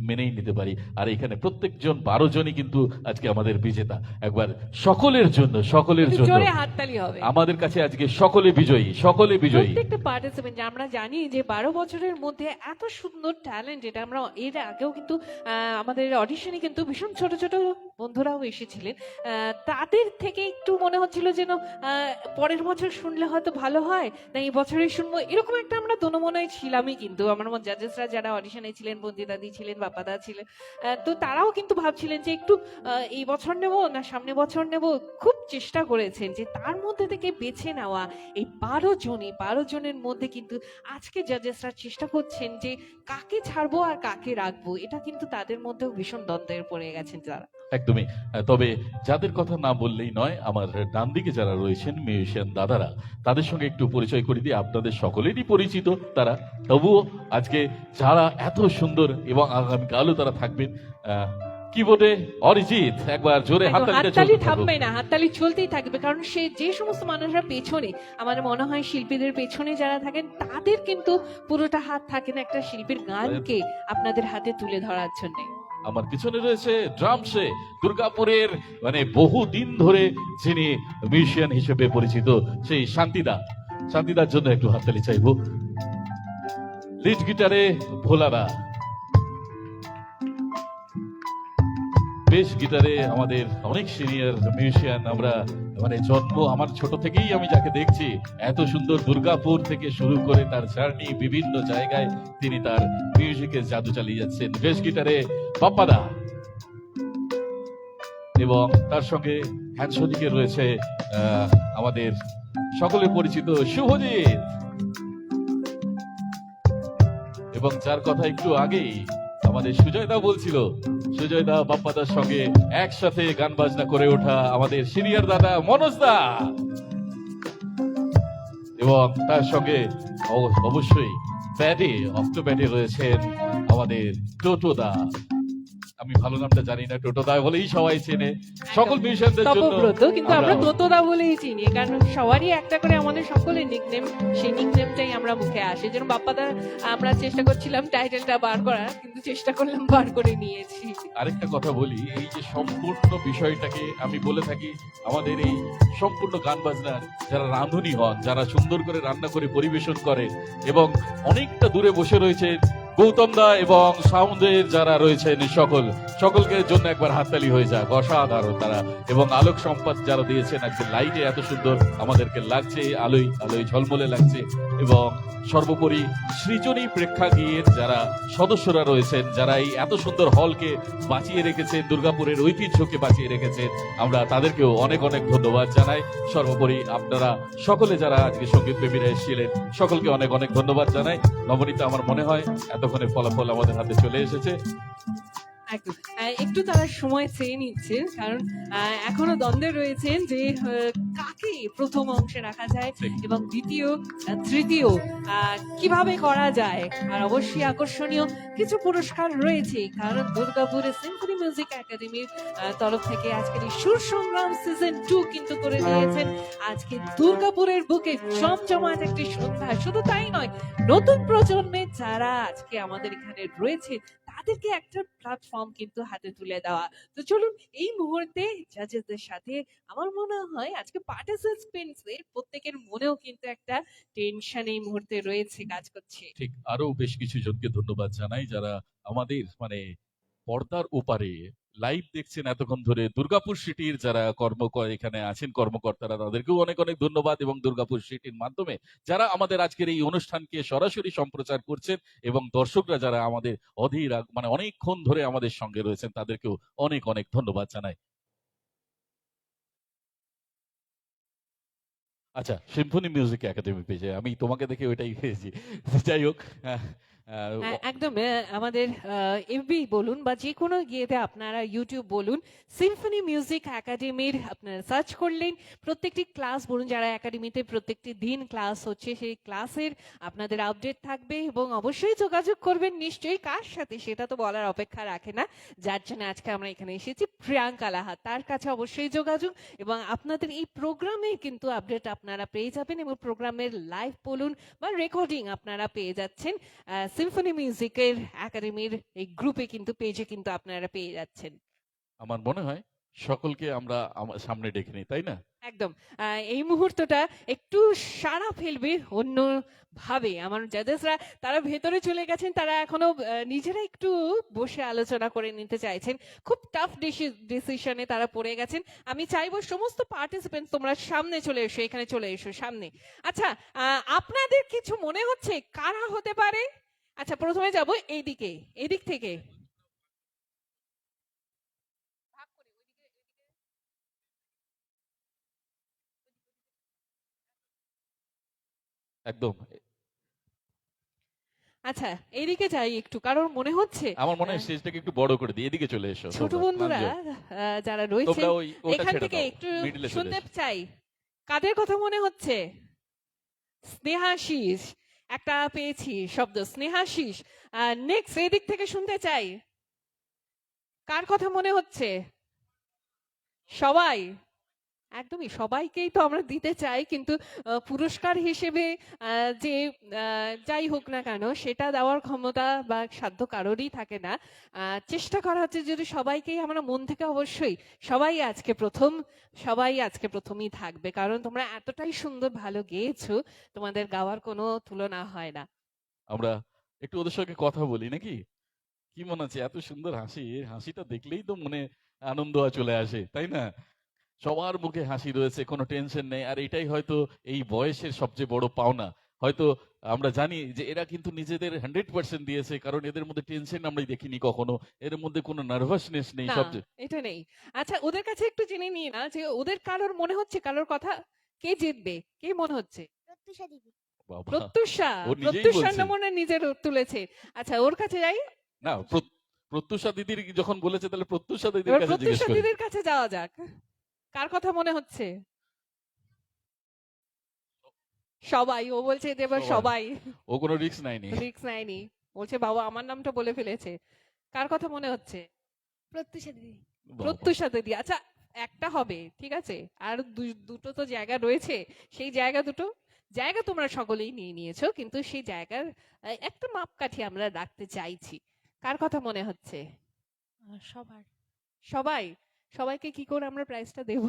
মেনেই নিতে পারি। আর এখানে প্রত্যেকজন 12 জনই কিন্তু আজকে আমাদের বিজেতা। একবার সকলের জন্য, সকলের জন্য জোরে হাততালি হবে। আমাদের কাছে আজকে সকলে বিজয়ী, সকলে বিজয়ী। প্রত্যেকটা পার্টিসিপেন্ট, আমরা জানি যে 12 বছরের মধ্যে এত সুন্দর ট্যালেন্ট, এটা আমরা এর আগেও কিন্তু আমাদের অডিশনে কিন্তু ভীষণ ছোট ছোট বন্ধুরাও এসেছিলেন। তাদের থেকে একটু মনে হচ্ছিল যেন পরের বছর শুনলে হয়তো ভালো হয়, না এই বছরে শুনবো, এরকম একটা আমরা দোনোমনায় ছিলামই। কিন্তু আমার মনে জাজেসরা যারা অডিশনে ছিলেন, বন্দিদাদি ছিলেন, বাপ্পাদা ছিলেন, তো তারাও কিন্তু ভাবছিলেন যে একটু এই বছর নেব না সামনে বছর নেব। খুব চেষ্টা করেছেন যে তার মধ্যে থেকে বেছে নেওয়া এই 12 জনের মধ্যে কিন্তু আজকে জাজেসরা চেষ্টা করছেন যে কাকে ছাড়বো আর কাকে রাখবো। এটা কিন্তু তাদের মধ্যেও ভীষণ দ্বন্দ্বের পড়ে গেছেন তারা। একদমই। তবে যাদের কথা না বললেই নয়, আমার ডান দিকে যারা রয়েছেন মিউজিশিয়ান দাদারা, তাদের সঙ্গে একটু পরিচয় করে দিই। আপনাদের সকলেরই পরিচিত তারা, তবুও আজকে যারা এত সুন্দর এবং আগামীকালও তারা থাকবেন। কিবোর্ডে অরিজিৎ, একবার জোরে হাততালিটা হাততালি চলতে থাকুক। থামবে না, হাততালি চলতেই থাকবে, কারণ সে যে সমস্ত মানুষরা পেছনে, আমার মনে হয় শিল্পীদের পেছনে যারা থাকেন তাদের কিন্তু পুরোটা হাত থাকে না একটা শিল্পীর গানকে আপনাদের হাতে তুলে ধরার জন্য। আমার পিছনে রয়েছে ড্রামসে দুর্গাপুরের মানে বহু দিন ধরে যিনি মিউজিশিয়ান হিসেবে পরিচিত সেই শান্তিদা। শান্তিদার জন্য একটু হাততালি চাইবো। লিড গিটারে ভোলাদা, বেস গিটারে আমাদের অনেক সিনিয়র মিউজিশিয়ান। আমরা মানে জন্ম আমার ছোট থেকেই আমি যাকে দেখছি, এত সুন্দর দুর্গাপুর থেকে শুরু করে তার জার্নি বিভিন্ন জায়গায় তিনি তার মিউজিকের জাদু চালিয়ে যাচ্ছেন। বেস গিটারে বাপ্পাদা এবং তার সঙ্গে হ্যান্ডসদিকে রয়েছে আমাদের সকলে পরিচিত শুভজিৎ, এবং যার কথা একটু আগেই আমাদের সুজয়দা বলছিল, সুজয়দা বাপ্পাদার সঙ্গে একসাথে গান বাজনা করে ওঠা আমাদের সিনিয়র দাদা মনোজ দা, এবং তার সঙ্গে অবশ্যই ব্যাটে অক্টো ব্যাটে রয়েছেন আমাদের টোটোদা। আমি ভালো নামটা জানি না, টোটোদা বলেই সবাই চেনে সকল মিউজিশিয়ানদের জন্য। তপব্রত, কিন্তু আমরা তোতোদা বলেই চিনি, কারণ সবারই একটা করে আমাদের সকলের নিকনেম, সেই নিকনেমটাই আমরা মুখে আসে। যেন বাপ্পাদা আমরা চেষ্টা করছিলাম টাইটেলটা বার করার, কিন্তু চেষ্টা করলাম, বার করে নিয়েছি। আরেকটা কথা বলি, এই যে সম্পূর্ণ বিষয়টাকে আমি বলে থাকি, আমাদের এই সম্পূর্ণ গান বাজনার যারা রাঁধুনি হন, যারা সুন্দর করে রান্না করে পরিবেশন করে এবং অনেকটা দূরে বসে রয়েছে গৌতম দা এবং সাউন্ডের যারা রয়েছেন সকলকে জন্য একবার হাততালি হয়ে যাক। অসাধারণ তারা, এবং আলোক সম্পদ যারা দিয়েছেন, আজকে লাইটে এত সুন্দর আমাদেরকে লাগছে, আলোয় আলোয় ঝলমলে লাগছে। এবং সর্বোপরি সৃজনী প্রেক্ষাগৃহের যারা সদস্যরা রয়েছেন, যারা এই এত সুন্দর হলকে বাঁচিয়ে রেখেছেন, দুর্গাপুরের ঐতিহ্যকে বাঁচিয়ে রেখেছেন, আমরা তাদেরকেও অনেক অনেক ধন্যবাদ জানাই। সর্বোপরি আপনারা সকলে যারা আজকে সঙ্গীত প্রেমীরা এসেছিলেন, সকলকে অনেক অনেক ধন্যবাদ জানাই। নবনীতা, আমার মনে হয় এতক্ষণে ফলাফল আমাদের হাতে চলে এসেছে। একদম। একটু তারা সময় চেয়ে নিচ্ছেন, কারণ এখনো দ্বন্দ্বে রয়েছেন যে কাকে প্রথম অংশে রাখা যায় এবং দ্বিতীয় তৃতীয় কিভাবে করা যায়। আর অবশ্যই আকর্ষণীয় কিছু পুরস্কার রয়েছে, কারণ দুর্গাপুরের সিম্ফনি মিউজিক একাডেমির তরফ থেকে আজকের এই সুর সংগ্রাম সিজন 2 কিন্তু করে দিয়েছেন আজকে দুর্গাপুরের বুকে জমজমাট একটি সন্ধ্যা। শুধু তাই নয়, নতুন প্রজন্মের যারা আজকে আমাদের এখানে রয়েছে তাদেরকে একটা প্ল্যাটফর্ম কিন্তু হাতে তুলে দেওয়া। তো চলুন এই মুহূর্তে জাজেসদের সাথে, আমার মনে হয় আজকে পার্টিসিপেন্টসদের প্রত্যেকের মনেও কিন্তু একটা টেনশন এই মুহূর্তে রয়েছে, কাজ করছে। ঠিক, আরো বেশ কিছু জনকে ধন্যবাদ জানাই যারা আমাদের মানে পর্দার ওপারে লাইভ দেখছেন এতক্ষণ ধরে দুর্গাপুর সিটির যারা এখানে আছেন কর্মকর্তারা, তাদেরকেও অনেক অনেক ধন্যবাদ, এবং দুর্গাপুর সিটির মাধ্যমে যারা আমাদের আজকের এই অনুষ্ঠানকে সরাসরি সম্প্রচার করছেন, এবং দর্শকরা যারা আমাদের মানে অনেকক্ষণ ধরে আমাদের সঙ্গে রয়েছেন, তাদেরকেও অনেক অনেক ধন্যবাদ জানাই। আচ্ছা, সিম্ফনি মিউজিক একাডেমি পেজে আমি তোমাকে দেখে ওইটাই পেয়েছি। যাই হোক, আহ, আহ, হ্যাঁ, একদম আমাদের এফবি বলুন বা যে কোনো গিয়েতে আপনারা ইউটিউব বলুন, সিম্ফনি মিউজিক একাডেমির আপনারা সার্চ করলেন, প্রত্যেকটি ক্লাস বলুন, যারা একাডেমিতে প্রত্যেকটি দিন ক্লাস হচ্ছে সেই ক্লাসের আপনাদের আপডেট থাকবে, এবং অবশ্যই যোগাযোগ করবেন নিশ্চয়ই, কার সাথে সেটা তো বলার অপেক্ষা রাখে না। যার জন্য আজকে আমরা এখানে এসেছি, প্রিয়াঙ্কা লাহা, তার কাছে অবশ্যই যোগাযোগ, এবং আপনাদের এই প্রোগ্রামে কিন্তু আপডেট আপনারা পেয়ে যাবেন, এবং প্রোগ্রামের লাইভ বলুন বা রেকর্ডিং আপনারা পেয়ে যাচ্ছেন সিম্ফনি মিউজিকের একাডেমির এই গ্রুপে কিন্তু পেজে কিন্তু আপনারা পেয়ে যাচ্ছেন। আমার মনে হয় সকলকে আমরা সামনে ডেকে নিই, তাই না? একদম এই মুহূর্তটা একটু সাড়া ফেলবে অন্য ভাবে। আমার জাজেসরা তারা ভেতরে চলে গেছেন, তারা এখনো নিজেরা একটু বসে আলোচনা করে নিতে চাইছেন, খুব টাফ ডিসিশনে তারা পড়ে গেছেন। আমি চাইবো সমস্ত পার্টিসিপেন্ট তোমরা সামনে চলে এসো, এখানে চলে এসো সামনে। আচ্ছা, আপনাদের কিছু মনে হচ্ছে কারা হতে পারে? আচ্ছা, প্রথমে যাব এইদিকে, এদিক থেকে। একদম। আচ্ছা, এইদিকে যাই একটু, কারণ মনে হচ্ছে আমার মনে হয় স্টেজটাকে একটু বড় করে দিই, এদিকে চলে এসো ছোট তোমরা, বন্ধুরা প্রাঞ্জল। যারা রয়েছে তোমরা ওটা এখান ছেড়ে থেকে দাও, একটু মিডলে চলে শুনতে এসো। চাই, কাদের কথা মনে হচ্ছে? স্নেহাশিস, একটা পেয়েছি শব্দ, স্নেহাশিস। নেক্সট এদিক থেকে শুনতে চাই, কার কথা মনে হচ্ছে? সবাই, একদমই সবাইকেই তো আমরা দিতে চাই, কিন্তু পুরস্কার হিসেবে যে যাই হোক না কেন সেটা দেওয়ার ক্ষমতা বা সাধ্য কারোরই থাকে না। চেষ্টা করা হচ্ছে যদি সবাইকেই আমরা মন থেকে, অবশ্যই সবাই আজকে প্রথম, সবাই আজকে প্রথমই থাকবে, কারণ তোমরা এতটাই সুন্দর ভালো গেয়েছো, তোমাদের গাওয়ার কোনো তুলনা হয় না। আমরা একটু ওদের সঙ্গে কথা বলি নাকি? কি মনে হচ্ছে? এত সুন্দর হাসি, এই হাসিটা দেখলেই তো মনে আনন্দ চলে আসে, তাই না? সবার মুখে হাসি রয়েছে, কোনো টেনশন নেই। আর এটাই হয়তো এই বয়সের সবচেয়ে বড় পাওনা। হয়তো আমরা জানি যে এরা কিন্তু নিজেদের 100% দিয়েছে, কারণ এদের মধ্যে টেনশন আমরা দেখিনি কখনো, এর মধ্যে কোনো নার্ভাসনেস নেই। না, সবচেয়ে এটা নেই। আচ্ছা, ওদের কাছে একটু জেনে নিই না যে ওদের কারোর মনে হচ্ছে কারোর কথা, কে জিতবে, কে মনে হচ্ছে? প্রত্যুষা দিদি। বাবা, প্রত্যুষা, ও নিজেই প্রত্যুষার বলছে। নমুনা নিজের তুলেছে। আচ্ছা, ওর কাছে যাই। না, প্রত্যুষা দিদির যখন বলেছে, তাহলে প্রত্যুষা দিদির এবার কাছে জিজ্ঞেস প্রত্যুষা করি। দিদির কাছে যাওয়া যাক, কার কথা মনে হচ্ছে? সবাই, ও বলছে যে এবার সবাই। সবাই ও কোনো রিস্ক নেয়নি। রিস্ক নেয়নি, বলছে বাবা আমার নামটা বলে ফেলেছে। কার কথা মনে হচ্ছে? প্রত্যুষা দিদি। বাবা। প্রত্যুষা দিদি। আচ্ছা, একটা হবে, ঠিক আছে, আর দুটো তো জায়গা রয়েছে, সেই জায়গা দুটো জায়গা তোমরা সকলেই নিয়ে নিয়েছো, কিন্তু সেই জায়গার একটা মাপকাঠি আমরা রাখতে চাইছি। কার কথা মনে হচ্ছে? সবার। সবাই, সবাইকে কি করে আমরা প্রাইজটা দেব?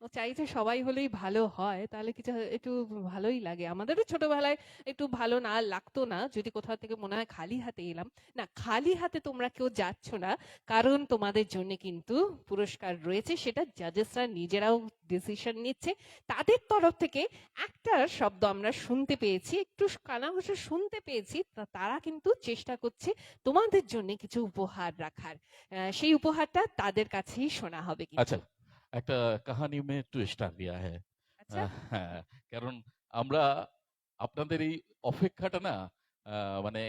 ও চাইছে সবাই হলেই ভালো হয়, তাহলে কিছু একটু ভালোই লাগে। আমাদেরও ছোটবেলায় একটু ভালো না লাগতো না যদি কোথাও থেকে মনে হয় খালি হাতে এলাম। না, খালি হাতে তোমরা কেউ যাচ্ছ না, কারণ তোমাদের জন্য কিন্তু পুরস্কার রয়েছে, সেটা জাজেসরা নিজেরাও ডিসিশন নিচ্ছে। তাদের তরফ থেকে একটা শব্দ আমরা শুনতে পেয়েছি, একটু কানাঘুষো শুনতে পেয়েছি, তারা কিন্তু চেষ্টা করছে তোমাদের জন্য কিছু উপহার রাখার। সেই উপহারটা তাদের কাছেই শোনা হবে আচ্ছা, কিন্তু। একটা কাহানি মে টুইস্ট আ গয়া হ্যায়। আচ্ছা, হ্যাঁ, কারণ আমরা আপনাদের এই অপেক্ষাটা না, মানে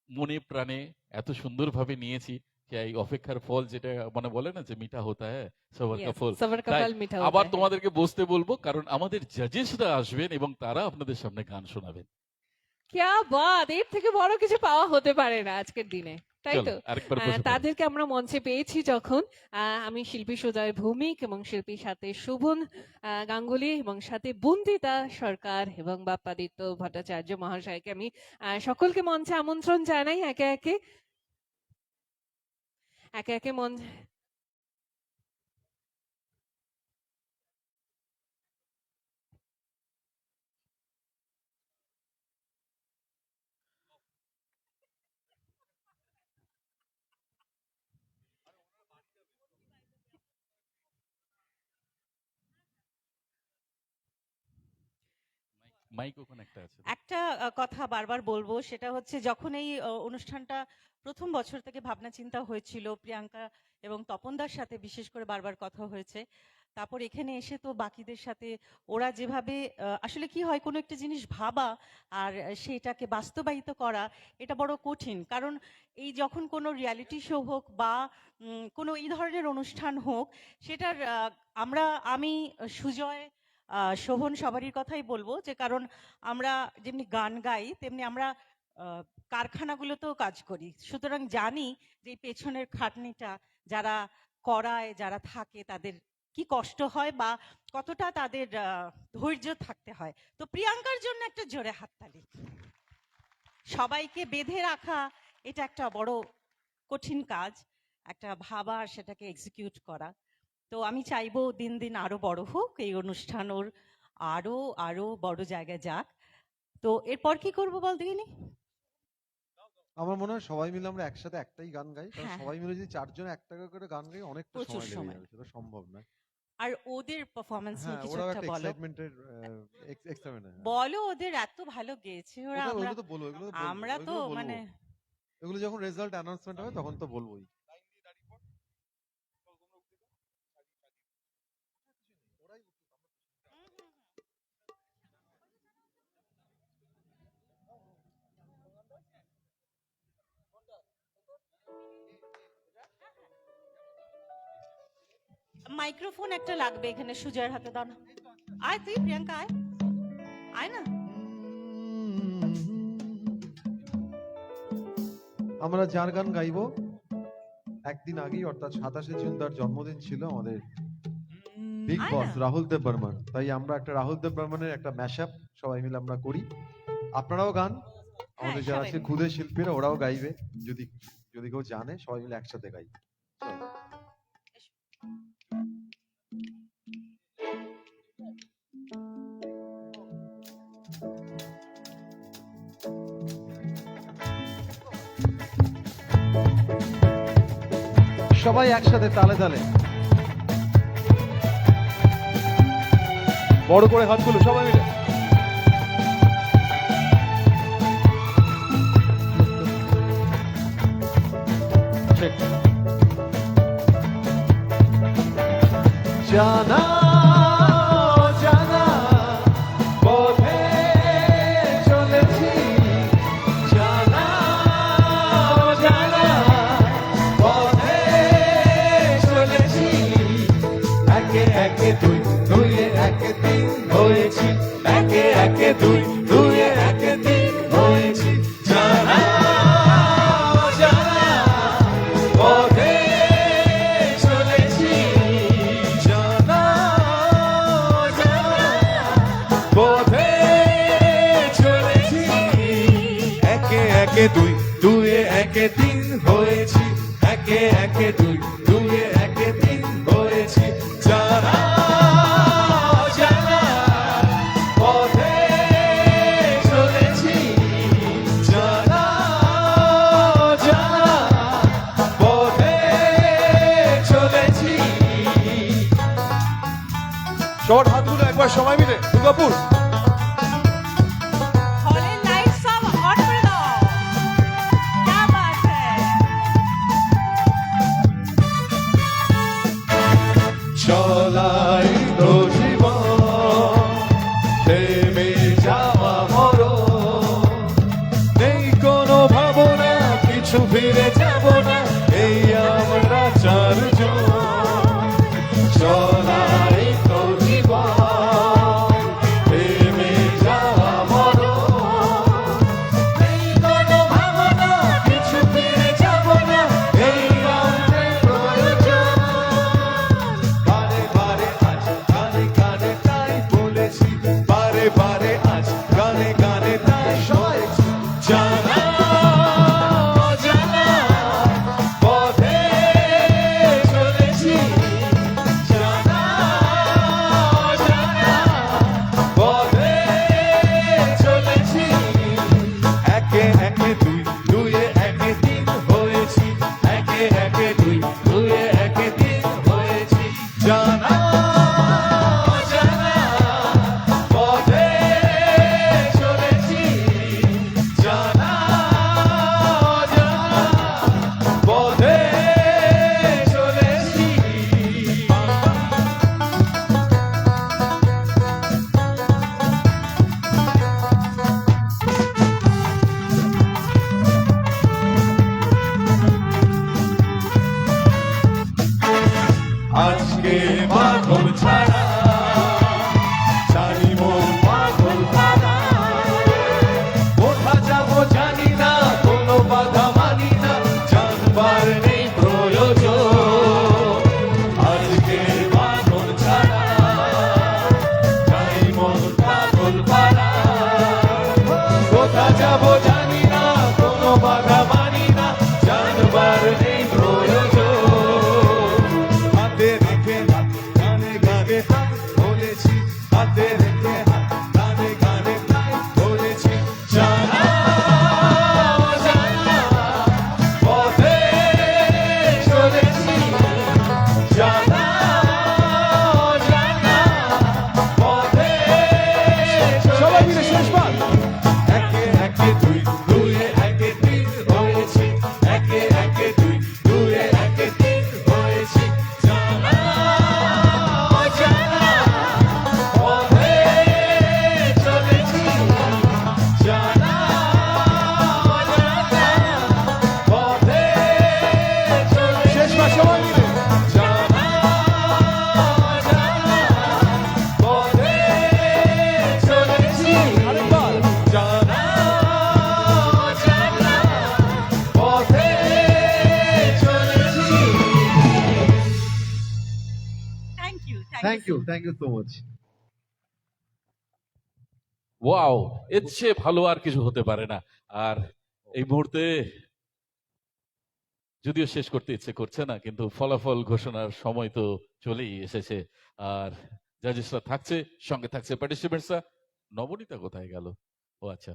মনে প্রাণে এত সুন্দরভাবে নিয়েছি যে এই অপেক্ষার ফল, যেটা মানে বলে না যে মিঠা হোতা হ্যায় সবার কা यस, ফল। सबर का তাই फल मीठा होता আবার है। তোমাদেরকে বসতে বলবো, কারণ আমাদের জাজেসরা আসবেন এবং তারা আপনাদের সামনে গান শোনাবেন। क्या बात, এর থেকে বড় কিছু পাওয়া হতে পারে না আজকের দিনে, তাই চলো তো? আরেকবার বসে পড়ো। তাদেরকে আমরা মঞ্চে পেয়েছি যখন, আমি শিল্পী সুজয় ভৌমিক এবং শিল্পীর সাথে শোভন গাঙ্গুলি এবং সাথে বন্দিতা সরকার এবং বাপ্পাদিত্য ভট্টাচার্য মহাশয়কে আমি সকলকে মঞ্চে আমন্ত্রণ জানাই, একে একে একে একে মঞ্চ। মাইক ওখানে একটা আছে। একটা কথা বারবার বলবো, সেটা হচ্ছে যখন এই অনুষ্ঠানটা প্রথম বছর থেকে ভাবনা চিন্তা হয়েছিল, প্রিয়াঙ্কা এবং তপনদার সাথে বিশেষ করে বারবার কথা হয়েছে। তারপর এখানে এসে তো বাকিদের সাথে ওরা যেভাবে আসলে কি হয়, কোনো একটা জিনিস ভাবা আর সেটাকে বাস্তবায়িত করা, এটা বড় কঠিন। কারণ এই যখন কোনো রিয়ালিটি শো হোক বা কোনো এই ধরনের অনুষ্ঠান হোক, সেটার আমি সুজয় শোভন সবারই কথাই বলবো, যে কারণ আমরা যেমনি গান গাই তেমনি আমরা কারখানাগুলোতেও কাজ করি, সুতরাং জানি যে এই পেছনের খাটনিটা যারা করায়, যারা থাকে, তাদের কি কষ্ট হয় বা কতটা তাদের ধৈর্য থাকতে হয়। তো প্রিয়াঙ্কার জন্য একটা জোরে হাততালি। সবাইকে বেঁধে রাখা এটা একটা বড় কঠিন কাজ, একটা ভাবা আর সেটাকে এক্সিকিউট করা। তো আমি চাইবো দিন দিন আরো বড় হোক এই অনুষ্ঠান, ওর আরো আরো বড় জায়গায় যাক। তো এরপর কি করবো বল দেখিনি? আমার মনে হয় সবাই মিলে আমরা একসাথে একটাই গান গাই, কারণ হ্যাঁ। সবাই মিলে যদি 4 জন একটা করে গান গাই অনেকটা প্রচুর সময় লেগে সময়। যাবে, সেটা সম্ভব নয়। আর ওদের পারফরমেন্স নিয়ে হ্যাঁ, কিছু ওরাও একটা একটা বলো। এক্সাইটমেন্টের এক্সাইটমেন্ট। বলো, ওদের এত ভালো গেয়েছে ওরা, আমরা ওগুলো তো বলবো, এগুলো তো বলবো, আমরা তো ওইগুলো বলবো। মানে এগুলো যখন রেজাল্ট অ্যানাউন্সমেন্ট হবে তখন তো বলবোই। মাইক্রোফোন একটা লাগবে এখানে, সুজয়ের হাতে দাও না। আয় তুই প্রিয়াঙ্কা, আয় আয় না। আমরা যার গান গাইবো একদিন আগেই, অর্থাৎ 27শে জুন তার জন্মদিন ছিল আমাদের বিগ আয় বস না। রাহুল দেব বর্মন। তাই আমরা একটা রাহুল দেব বর্মনের একটা ম্যাশআপ সবাই মিলে আমরা করি। আপনারাও গান, আমাদের যারা সবাই আছে মিলে। খুদে শিল্পীরা ওরাও গাইবে, যদি যদি কেউ জানে সবাই মিলে একসাথে গাই। চলো। সবাই একসাথে তালে তালে, বড় করে হাতগুলো সবাই মিলে। ঠিক। জানা জানা পথে চলেছি, জানা জানা পথে চলেছি, একে একে দুই দুইয়ে একে তিন হয়েছি, একে একে দুই দুইয়ে একে তিন হয়েছি, জানা জানা পথে চলেছি, জানা জানা পথে চলেছি, একে একে দুই দুইয়ে একে তিন হয়েছি, একে একে দুই দুইয়ে একে তিন হয়েছি, জানা জানা পথে চলেছি, জানা জানা পথে চলেছি। সবার হাতগুলো একবার সবাই মিলে দুর্গাপুর। হলের লাইট সব অন করে দাও। क्या बात है। চলাই তো জীবন, থেমে যাওয়া মরণ, নেই কোনো ভাবনা, কিছু ফিরে যাব না, এই আমরা চারজন। চলাই তো জীবন, থেমে thank you so much. Wow, এর চেয়ে ভালো আর কিছু হতে পারে না। আর এই মুহূর্তে যদিও শেষ করতে ইচ্ছে করছে না, কিন্তু ফলাফল ঘোষণার সময় তো চলেই এসেছে। আর জাজেসরা থাকছে, সঙ্গে থাকছে পার্টিসিপেন্টসরা। নবনীতা কোথায় গেল? ও আচ্ছা,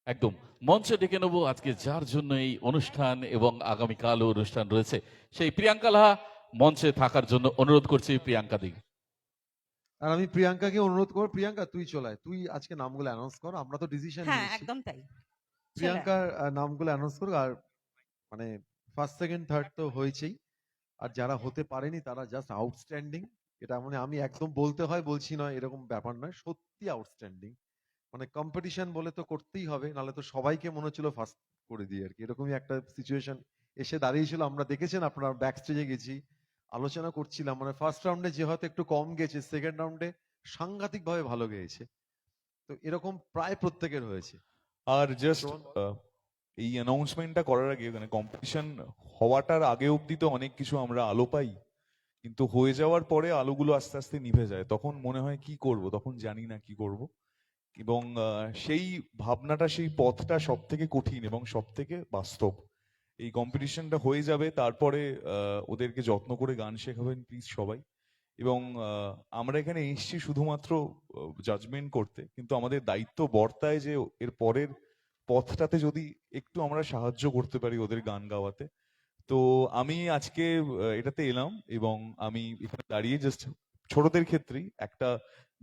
একদম মঞ্চে ডেকে নেবো আজকে যার জন্য এই অনুষ্ঠান এবং আগামীকালও অনুষ্ঠান রয়েছে, সেই প্রিয়াঙ্কা লাহা মঞ্চে থাকার জন্য অনুরোধ করছি। প্রিয়াঙ্কা দি। আর আমি প্রিয়াঙ্কাকে অনুরোধ করব, প্রিয়াঙ্কা তুই চলায়, তুই আজকে নামগুলো অ্যানাউন্স কর, আমরা তো ডিসিশন হ্যাঁ নিয়েছি। একদম তাই। প্রিয়াঙ্কার নামগুলো অ্যানাউন্স করুক। আর মানে ফার্স্ট সেকেন্ড থার্ড তো হয়েছেই, আর যারা হতে পারেনি তারা জাস্ট আউটস্ট্যান্ডিং। এটা মানে আমি একদম বলতে হয় বলছি নয়, এরকম ব্যাপার নয়, সত্যি আউটস্ট্যান্ডিং। মানে কম্পিটিশন বলে তো করতেই হবে, নাহলে তো সবাইকে মনে হচ্ছিল ফার্স্ট করে দিই আর কি, এরকমই একটা সিচুয়েশন এসে দাঁড়িয়েছিল। আমরা দেখেছেন, আপনারা ব্যাক স্টেজে গেছি, আলোচনা করছিলাম, মানে ফার্স্ট রাউন্ডে যে হয়তো একটু কম গেছে, সেকেন্ড রাউন্ডে সাংঘাতিক ভাবে ভালো গেয়েছে। তো এরকম প্রায় প্রত্যেকের হয়েছে। আর জাস্ট শোন, এই অ্যানাউন্সমেন্টটা করার আগে, মানে কম্পিটিশন হওয়াটার আগে অবধি তো অনেক কিছু আমরা আলো পাই, কিন্তু হয়ে যাওয়ার পরে আলোগুলো আস্তে আস্তে নিভে যায়, তখন মনে হয় কি করব, তখন জানি না কি করব। এবং সেই ভাবনাটা, সেই পথটা সব থেকে কঠিন এবং সব থেকে বাস্তব। এই কম্পিটিশনটা হয়ে যাবে, তারপরে ওদেরকে যত্ন করে গান শেখাবেন প্লিজ সবাই। এবং আমরা এখানে এসেছি শুধুমাত্র জাজমেন্ট করতে, কিন্তু আমাদের দায়িত্ব বর্তায় যে এর পরের পথটাতে যদি একটু আমরা সাহায্য করতে পারি ওদের গান গাওয়াতে। তো আমি আজকে এটাতে এলাম, এবং আমি এখানে দাঁড়িয়ে জাস্ট ছোটদের ক্ষেত্রেই একটা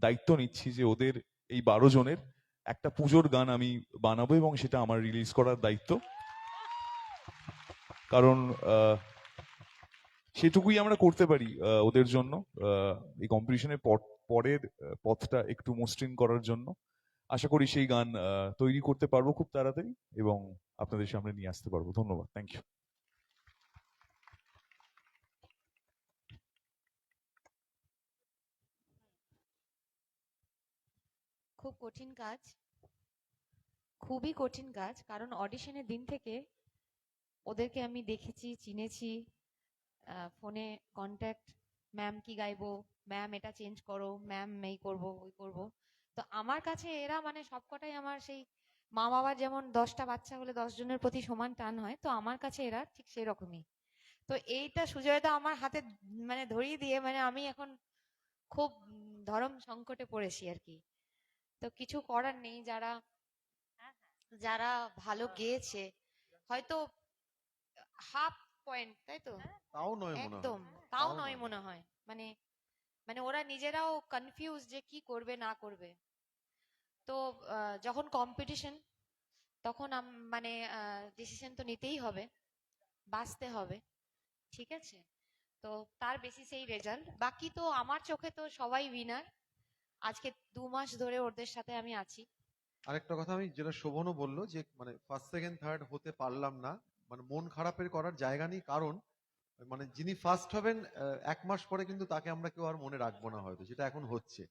দায়িত্ব নিচ্ছি যে ওদের এই 12 জনের একটা পুজোর গান আমি বানাবো, এবং সেটা আমার রিলিজ করার দায়িত্ব। কারণ সেটুকুই আমরা করতে পারি ওদের জন্য, এই কম্পিটিশনের পরের পথটা একটু মসৃণ করার জন্য। আশা করি সেই গান তৈরি করতে পারবো খুব তাড়াতাড়ি, এবং আপনাদের সামনে নিয়ে আসতে পারবো। ধন্যবাদ, থ্যাংক ইউ। খুব কঠিন কাজ, খুবই কঠিন কাজ, কারণ অডিশনের দিন থেকে ওদেরকে আমি দেখেছি, চিনেছি, ফোনে কন্ট্যাক্ট, ম্যাম কি গাইবো, ম্যাম এটা চেঞ্জ করো, ম্যাম এই করব ওই করব। তো আমার কাছে এরা মানে সবকটাই আমার সেই মা বাবার যেমন 10টা বাচ্চা হলে 10 জনের প্রতি সমান টান হয়, তো আমার কাছে এরা ঠিক সেই রকমই। তো এইটা সুজয়দা আমার হাতে মানে ধরিয়ে দিয়ে মানে আমি এখন খুব ধরম সংকটে পড়েছি আর কি। তো কিছু করার নেই, যারা যারা ভালো গেয়েছে হয়তো হাফ পয়েন্ট, তাই তো? তাও নয় মনে হয়। একদম তাও নয় মনে হয়। মানে মানে ওরা নিজেরাও কনফিউজ যে কি করবে না করবে। তো যখন কম্পিটিশন তখন মানে ডিসিশন তো নিতেই হবে, বাঁচতে হবে, ঠিক আছে? তো তার বেসিসেই রেজাল্ট, বাকি তো আমার চোখে তো সবাই উইনার। আজকে 2 মাস ধরে ওদের সাথে আমি আছি। আরেকটা কথা, আমি যেটা শোভনও বললো যে মানে ফার্স্ট সেকেন্ড থার্ড হতে পারলাম না, মানে মন খারাপের করার জায়গা নেই। কারণ মানে যিনি ফার্স্ট হবেন 1 মাস পরে কিন্তু তাকে আমরা কেউ আর মনে রাখবো না হয়তো, যেটা এখন হচ্ছে।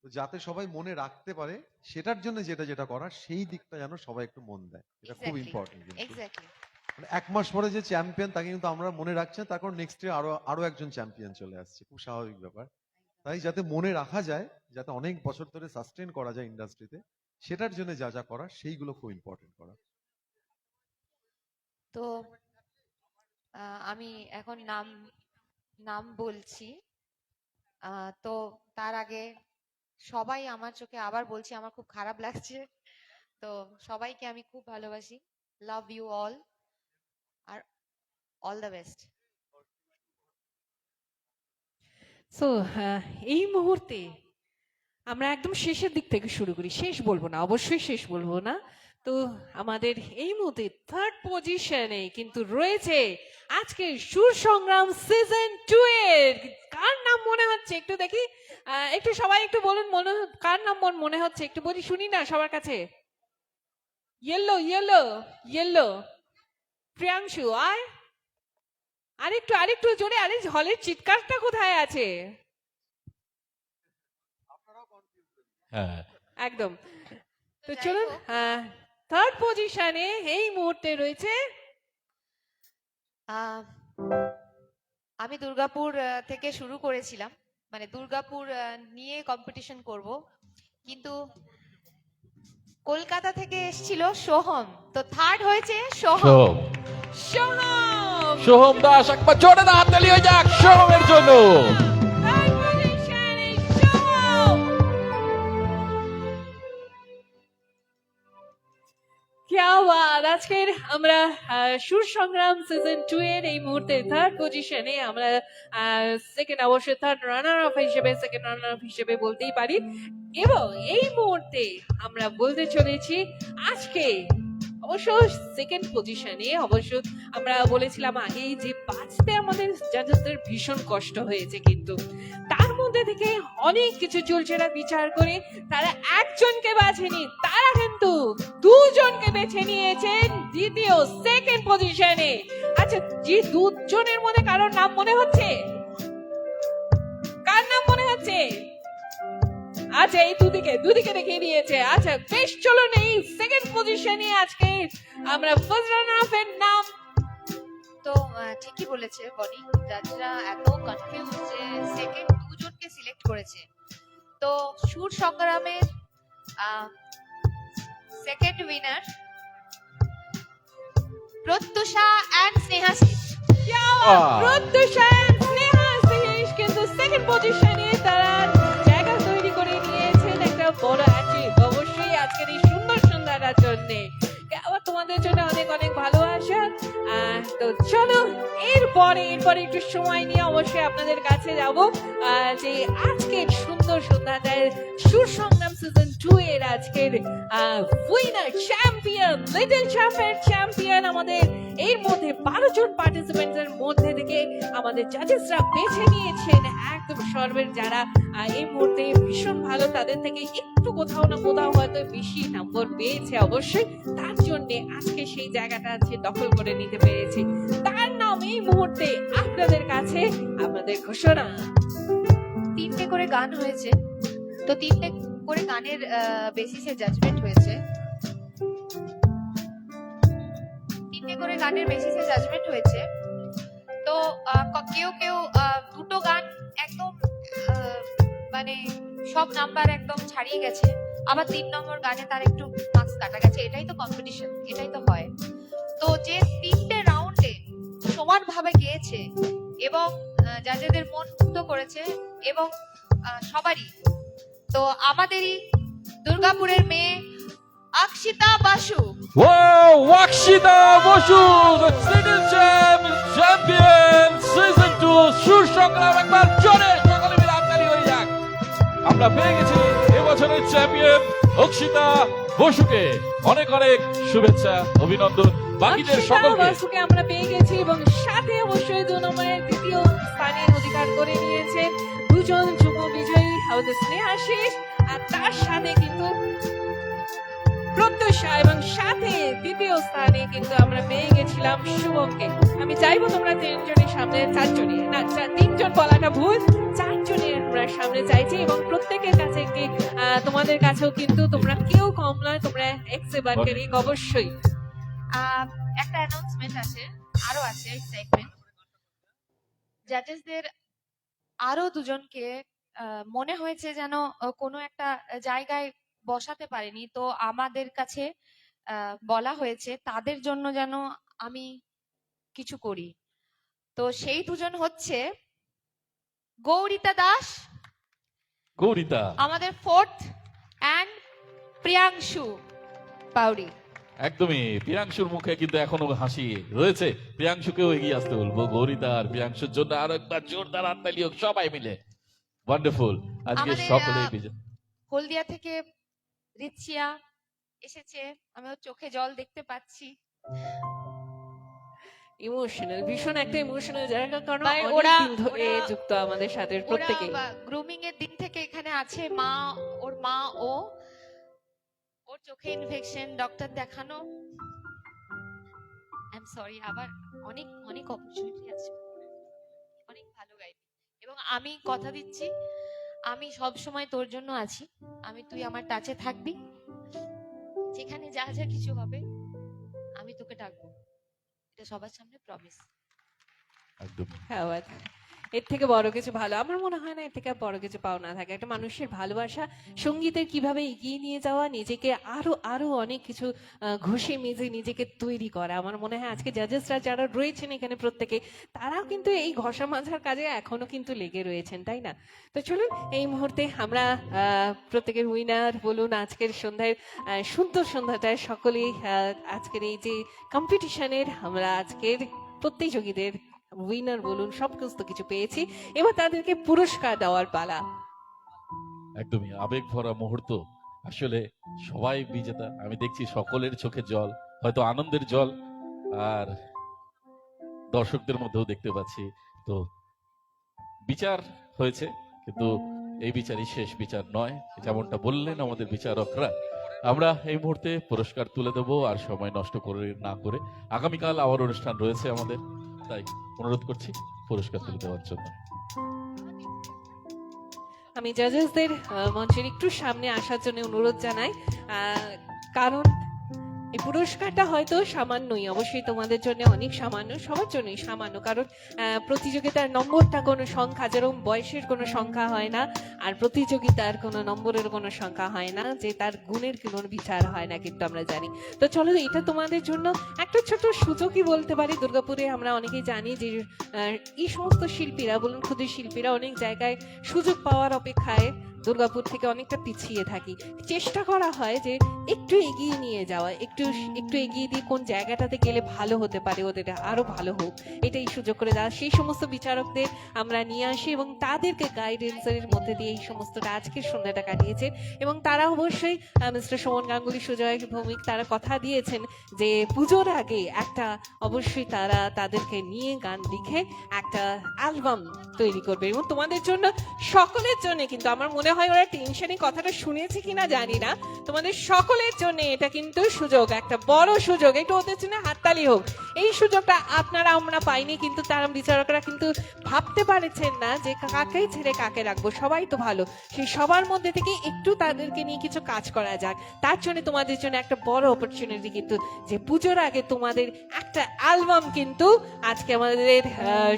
তো যাতে সবাই মনে রাখতে পারে, সেটার জন্য যেটা যেটা করার সেই দিকটা যেন সবাই একটু মন দেয়, এটা খুব ইম্পর্টেন্ট। কিন্তু এক্স্যাক্টলি। মানে 1 মাস পরে যে চ্যাম্পিয়ন তাকে কিন্তু আমরা মনে রাখছি না, তারপর নেক্সট ইয়ার আরো আরো একজন চ্যাম্পিয়ন চলে আসছে, খুব স্বাভাবিক ব্যাপার। তাই যাতে মনে রাখা যায়, যাতে অনেক বছর ধরে সাস্টেন করা যায় ইন্ডাস্ট্রিতে, সেটার জন্য যা যা করা সেইগুলো খুব ইম্পর্টেন্ট করা। তো আমি এখন নাম নাম বলছি। তো তার আগে সবাই আমার চোখে, আবার বলছি আমার খুব খারাপ লাগছে, তো সবাইকে আমি খুব ভালোবাসি, লাভ ইউ অল, আর অল দ্য বেস্ট। সো এই মুহূর্তে আমরা একদম শেষের দিক থেকে শুরু করি, শেষ বলবো না, অবশ্যই শেষ বলবো না। তো আমাদের এই মুহূর্তে থার্ড পজিশনে কিন্তু রয়েছে আজকে সুর সংগ্রাম সিজন 2 এর, কার নাম মনে হচ্ছে একটু দেখি, একটু সবাই একটু বলুন, কার নাম মনে হচ্ছে একটু বলি, শুনি না সবার কাছে। ইয়েলো ইয়েলো ইয়েলো, প্রিয়াংশু আয়, আরেকটু আরেকটু জোরে, আরে হলের চিৎকারটা কোথায় আছে? হ্যাঁ, একদম। তো যাই চলুন, হোক, থার্ড পজিশনে এই মুহূর্তে রয়েছে আহ, আমি দুর্গাপুর থেকে শুরু করেছিলাম, মানে দুর্গাপুর নিয়ে কম্পিটিশন করব, কিন্তু কলকাতা থেকে এসেছিল সোহম, তো থার্ড হয়েছে সোহম। সোহম সোহম সোহম দাস, একবার জোরে না হাততালি হয়ে যাক সোহমের জন্য। third position is Soham. क्या बात, আজকের আমরা সুর সংগ্রাম সিজন 2 এর এই মুহূর্তে থার্ড পজিশনে আমরা সেকেন্ড, অবশ্যই থার্ড রানার আপ হিসেবে, সেকেন্ড রানার আপ হিসেবে বলতেই পারি। এবং এই মুহূর্তে আমরা বলতে চলেছি আজকে অবশ্য সেকেন্ড পজিশনে, অবশ্য আমরা বলেছিলাম আগেই যে বাঁচতে আমাদের জাজেসদের ভীষণ কষ্ট হয়েছে, কিন্তু তার মধ্যে থেকে অনেক কিছু চুলচেরা বিচার করে তারা একজনকে বাছেনি, তারা কিন্তু দুজনকে বেছে নিয়েছেন দ্বিতীয় সেকেন্ড পজিশনে। আচ্ছা, যে দুজনের মধ্যে কারোর নাম মনে হচ্ছে? কার নাম মনে হচ্ছে? আচ্ছা, এই দুদিকে দেখিয়ে দিয়েছে। আচ্ছা বেশ, চলুন এই সেকেন্ড পজিশনে আজকে আমরা ফার্স্ট রানার আপ এর নাম। তো ঠিকই বলেছে বনি, জাজরা এত কনফিউজ যে সেকেন্ড দুজনকে সিলেক্ট করেছে। তো সুর সংগ্রামের second winner Pratyusha and Snehashis. Pratyusha and Sneha Ashis কিন্তু সেকেন্ড পজিশনে তারা জায়গা তৈরি করে নিয়েছেন একটা বড় অ্যাচিভ। অবশ্যই আজকের এই সুন্দর সন্ধ্যাটার জন্য আবার তোমাদের জন্য অনেক অনেক ভালোবাসা। তো চলো এরপরে একটু সময় নিয়ে অবশ্যই আপনাদের কাছে যাব যে আজকের সুন্দর সন্ধ্যাটার সুর সংগ্রাম সিজন 2 এর আজকের উইনার চ্যাম্পিয়ন, লিটল চ্যাম্পের চ্যাম্পিয়ন। আমাদের এর মধ্যে 12 জন পার্টিসিপেন্টসের মধ্যে থেকে আমাদের জাজেসরা বেছে নিয়েছেন একদম সর্বের যারা এই মুহূর্তে ভীষণ ভালো, তাদের থেকে একটু কোথাও না কোথাও হয়তো বেশি নম্বর পেয়েছে অবশ্যই, তার জন্য আজকে সেই জায়গাটা আছে দখল করে নিতে পেরেছে। তার নাম এই মুহূর্তে আপনাদের কাছে আপনাদের ঘোষণা। তিনটে করে গান হয়েছে, তো তিনটে করে গানের বেসিসে জাজমেন্ট হয়েছে। তিনটে করে গানের বেসিসে জাজমেন্ট হয়েছে। তো কেউ কেউ দুটো গান একদম মানে সব নাম্বার একদম ছাড়িয়ে গেছে, আবার 3 নম্বর গানে তার একটু মার্কস কাটা গেছে। এটাই তো কম্পিটিশন, এটাই তো হয়। তো যে তিনটে রাউন্ডে সমানভাবে গেয়েছে এবং জাজেদের মন মুগ্ধ করেছে এবং সবারই, তো আমাদেরই দুর্গাপুরের মেয়ে Akshita Basu. Wow, Wakshita Boshu, the single champion season 2 সুর সংগ্রাম, একবার জোরে সকলে মিলে হাততালি হয়ে যাক। আমরা পেয়ে গেছি এবছরের চ্যাম্পিয়ন অক্ষিতা বসুকে। অনেক অনেক শুভেচ্ছা, অভিনন্দন বাকিদের অক্ষিতা সকলকে। বাসুকে আমরা পেয়ে গেছি এবং সাথে অবশ্যই 2 নম্বরের দ্বিতীয় স্থানে অধিকার করে নিয়েছেন দুজন যুব বিজয়ী আমাদের স্নেহাশিস, আর তার সাথে কিন্তু প্রত্যুষা, এবং সাথে দ্বিতীয় স্থানে কিন্তু আমরা পেয়ে গেছিলাম শুভমকে। আমি চাইবো তোমরা তিনজনের সামনে, তিনজন বলাটা ভুল, 4 জনের আমরা সামনে চাইছি এবং প্রত্যেকের কাছে একটি তোমাদের কাছেও কিন্তু তোমরা কেউ কম নয়, তোমরা এক্সেবারকারী অবশ্যই। একটা অ্যানাউন্সমেন্ট আছে, আরো আছে এক্সাইটমেন্ট। জাজেসদের আরো দুজনকে মনে হয়েছে যেন কোনো একটা জায়গায় বসাতে পারেনি, তো আমাদের কাছে বলা হয়েছে তাদের জন্য যেন আমি কিছু করি। তো সেই দুজন হচ্ছে গৌরিতা দাস, গৌরিতা আমাদের ফোর্থ, অ্যান্ড প্রিয়াংশু পাউরি। একদমই, প্রিয়াংশুর মুখে কিন্তু এখনো হাসি রয়েছে। প্রিয়াংশুকেও এগিয়ে আসতে বলবো। গৌরিতা আর প্রিয়াংশুর জন্য আরো একবার জোরদার হাততালি হোক সবাই মিলে। ওয়ান্ডারফুল, আজকে আমাদের, সকলেই বিজয়। হলদিয়া থেকে রিচিয়া এসেছে, আমি ওর চোখে জল দেখতে পাচ্ছি। ইমোশনাল, ভীষণ একটা ইমোশনাল জায়গা, কারণ ভাই, অনেকদিন ধরে ওরা- যুক্ত আমাদের সাথে প্রত্যেকে। গ্রুমিং এর দিন থেকে এখানে আছে। ওর মা ওর চোখে ইনফেকশন, ডক্টর দেখানো। আই এম সরি, আবার অনেক অনেক অপরচুনিটি আছে, অনেক ভালো গাইবি এবং আমি কথা দিচ্ছি আমি সব সময় তোর জন্য আছি। তুই আমার টাচে থাকবি, যেখানে যা যা কিছু হবে আমি তোকে ডাকবো, এটা সবার সামনে প্রমিস। একদম হ্যাঁ, এর থেকে বড় কিছু ভালো আমার মনে হয় না, এর থেকে আর বড় কিছু পাওনা থাকে। একটা মানুষের ভালোবাসা, সঙ্গীতের কিভাবে এগিয়ে নিয়ে যাওয়া, নিজেকে আরো আরো অনেক কিছু ঘষে মেজে নিজেকে তৈরি করা। আমার মনে হয় আজকে জাজেসরা যারা রয়েছেন এখানে প্রত্যেকে, তারাও কিন্তু এই ঘষা মাজার কাজে এখনো কিন্তু লেগে রয়েছেন, তাই না? তো চলুন এই মুহূর্তে আমরা প্রত্যেকের উইনার বলুন আজকের সন্ধ্যায়, সুন্দর সন্ধ্যাটায় সকলেই আজকের এই যে কম্পিটিশনের আমরা আজকের প্রতিযোগীদের উইনার বলুন সমস্ত কিছু পেয়েছি, এবার তাদেরকে পুরস্কার দেওয়ার পালা। একদমই আবেগ ভরা মুহূর্ত। আসলে সবাই বিজেতা, আমি দেখছি সকলের চোখে জল, হয়তো আনন্দের জল, আর দর্শকদের মধ্যেও দেখতে পাচ্ছি। তো বিচার হয়েছে, কিন্তু এই বিচারই শেষ বিচার নয়, যেমনটা বললেন আমাদের বিচারকরা। আমরা এই মুহূর্তে পুরস্কার তুলে দেবো, আর সময় নষ্ট করে না করে আগামীকাল আবার অনুষ্ঠান রয়েছে আমাদের, তাই অনুরোধ করছি পুরস্কার তুলে দেওয়ার জন্য। আমি জাজেসদের মঞ্চের একটু সামনে আসার জন্য অনুরোধ জানাই, কারণ এই পুরস্কারটা হয়তো সামান্যই, অবশ্যই তোমাদের জন্য অনেক সামান্য, সবার জন্যই সামান্য, কারণ প্রতিযোগিতার নম্বরটা কোনো সংখ্যা, যেরকম বয়সের কোনো সংখ্যা হয় না, আর প্রতিযোগিতার কোনো নম্বরের কোনো সংখ্যা হয় না, যে তার গুণের কোনো বিচার হয় না, কিন্তু আমরা জানি। তো চলো, এটা তোমাদের জন্য একটা ছোট সুযোগই বলতে পারি। দুর্গাপুরে আমরা অনেকেই জানি যে এই সমস্ত শিল্পীরা বলুন, ক্ষুদ্র শিল্পীরা অনেক জায়গায় সুযোগ পাওয়ার অপেক্ষায় দুর্গাপুর থেকে অনেকটা পিছিয়ে থাকি। চেষ্টা করা হয় যে একটু এগিয়ে নিয়ে যাওয়া, একটু একটু এগিয়ে দিয়ে কোন জায়গাটাতে গেলে ভালো হতে পারে, ওদের আরো ভালো হোক, এটাই সুযোগ করে দেওয়া। সেই সমস্ত বিচারকদের আমরা নিয়ে আসি এবং তাদেরকে গাইডেন্সের মধ্যে দিয়ে এই সমস্তটা আজকের সন্ধ্যাটা কাটিয়েছে। এবং তারা অবশ্যই মিস্টার সুমন গাঙ্গুলি, সুজয় ভৌমিক, তারা কথা দিয়েছেন যে পুজোর আগে একটা অবশ্যই তারা তাদেরকে নিয়ে গান লিখে একটা অ্যালবাম তৈরি করবে। এবং তোমাদের জন্য, সকলের জন্য, কিন্তু আমার মনে হয় ওরা টেনশনে কথাটা শুনেছে কিনা জানি না, তোমাদের সকলের জন্য এটা কিন্তু সুযোগ, একটা বড় সুযোগ, একটু ওদের জন্য হাততালি হোক। এই সুযোগটা আপনারা আমরা পাইনি, কিন্তু তারা বিচারকরা কিন্তু ভাবতে পারছেন না যে কাকে ছেড়ে কাকে রাখবো, সবাই তো ভালো, সেই সবার মধ্যে থেকে একটু তাদেরকে নিয়ে কিছু কাজ করা যাক। তার জন্য তোমাদের জন্য একটা বড় অপরচুনিটি, কিন্তু যে পুজোর আগে তোমাদের একটা অ্যালবাম কিন্তু আজকে আমাদের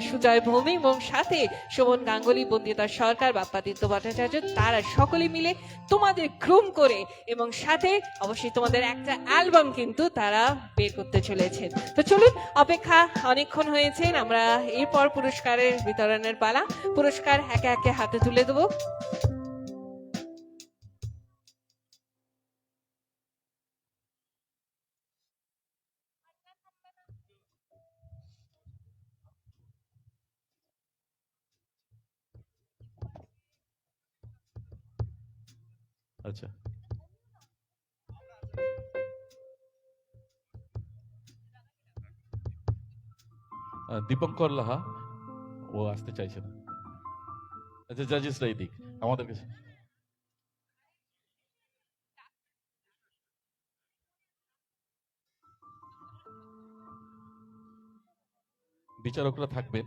সুজয় ভৌমিক এবং সাথে শোভন গাঙ্গুলি, বন্দিতা সরকার, বাপ্পাদিত্য ভট্টাচার্য, তারা সকলে মিলে তোমাদের গ্রুম করে এবং সাথে অবশ্যই তোমাদের একটা অ্যালবাম কিন্তু তারা বের করতে চলেছেন। তো চলুন, অপেক্ষা অনেকক্ষণ হয়েছেন, আমরা এরপর পুরস্কারের বিতরণের পালা। পুরস্কার একে একে হাতে তুলে দেবো। আচ্ছা, দীপঙ্কর লাহা, ও আসতে চাইছে না। আচ্ছা, জাজেসরাই দিক আমাদের কাছে। বিচারকরা থাকবেন,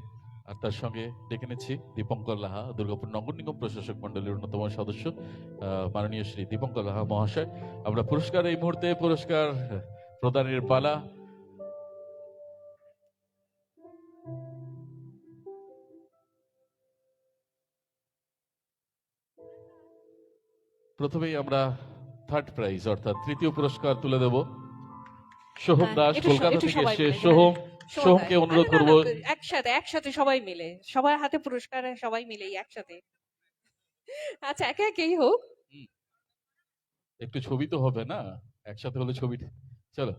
আর তার সঙ্গে ডেকে নিচ্ছি দীপঙ্কর লাহা, দুর্গাপুর নগর নিগম প্রশাসক মন্ডলীর অন্যতম সদস্য, মাননীয় শ্রী দীপঙ্কর লাহা মহাশয়। আমরা পুরস্কার, এই মুহূর্তে পুরস্কার প্রদানের পালা। প্রথমেই আমরা থার্ড প্রাইজ অর্থাৎ তৃতীয় পুরস্কার তুলে দেব। সোহম দাস কলকাতা থেকে এসেছে। সোহমকে অনুরোধ করব, একসাথে একসাথে সবাই মিলে, সবার হাতে পুরস্কার, সবাই মিলে একসাথে। আচ্ছা, একে একেই হোক। একটু ছবি তো হবে না, একসাথে হলে ছবি। চলো,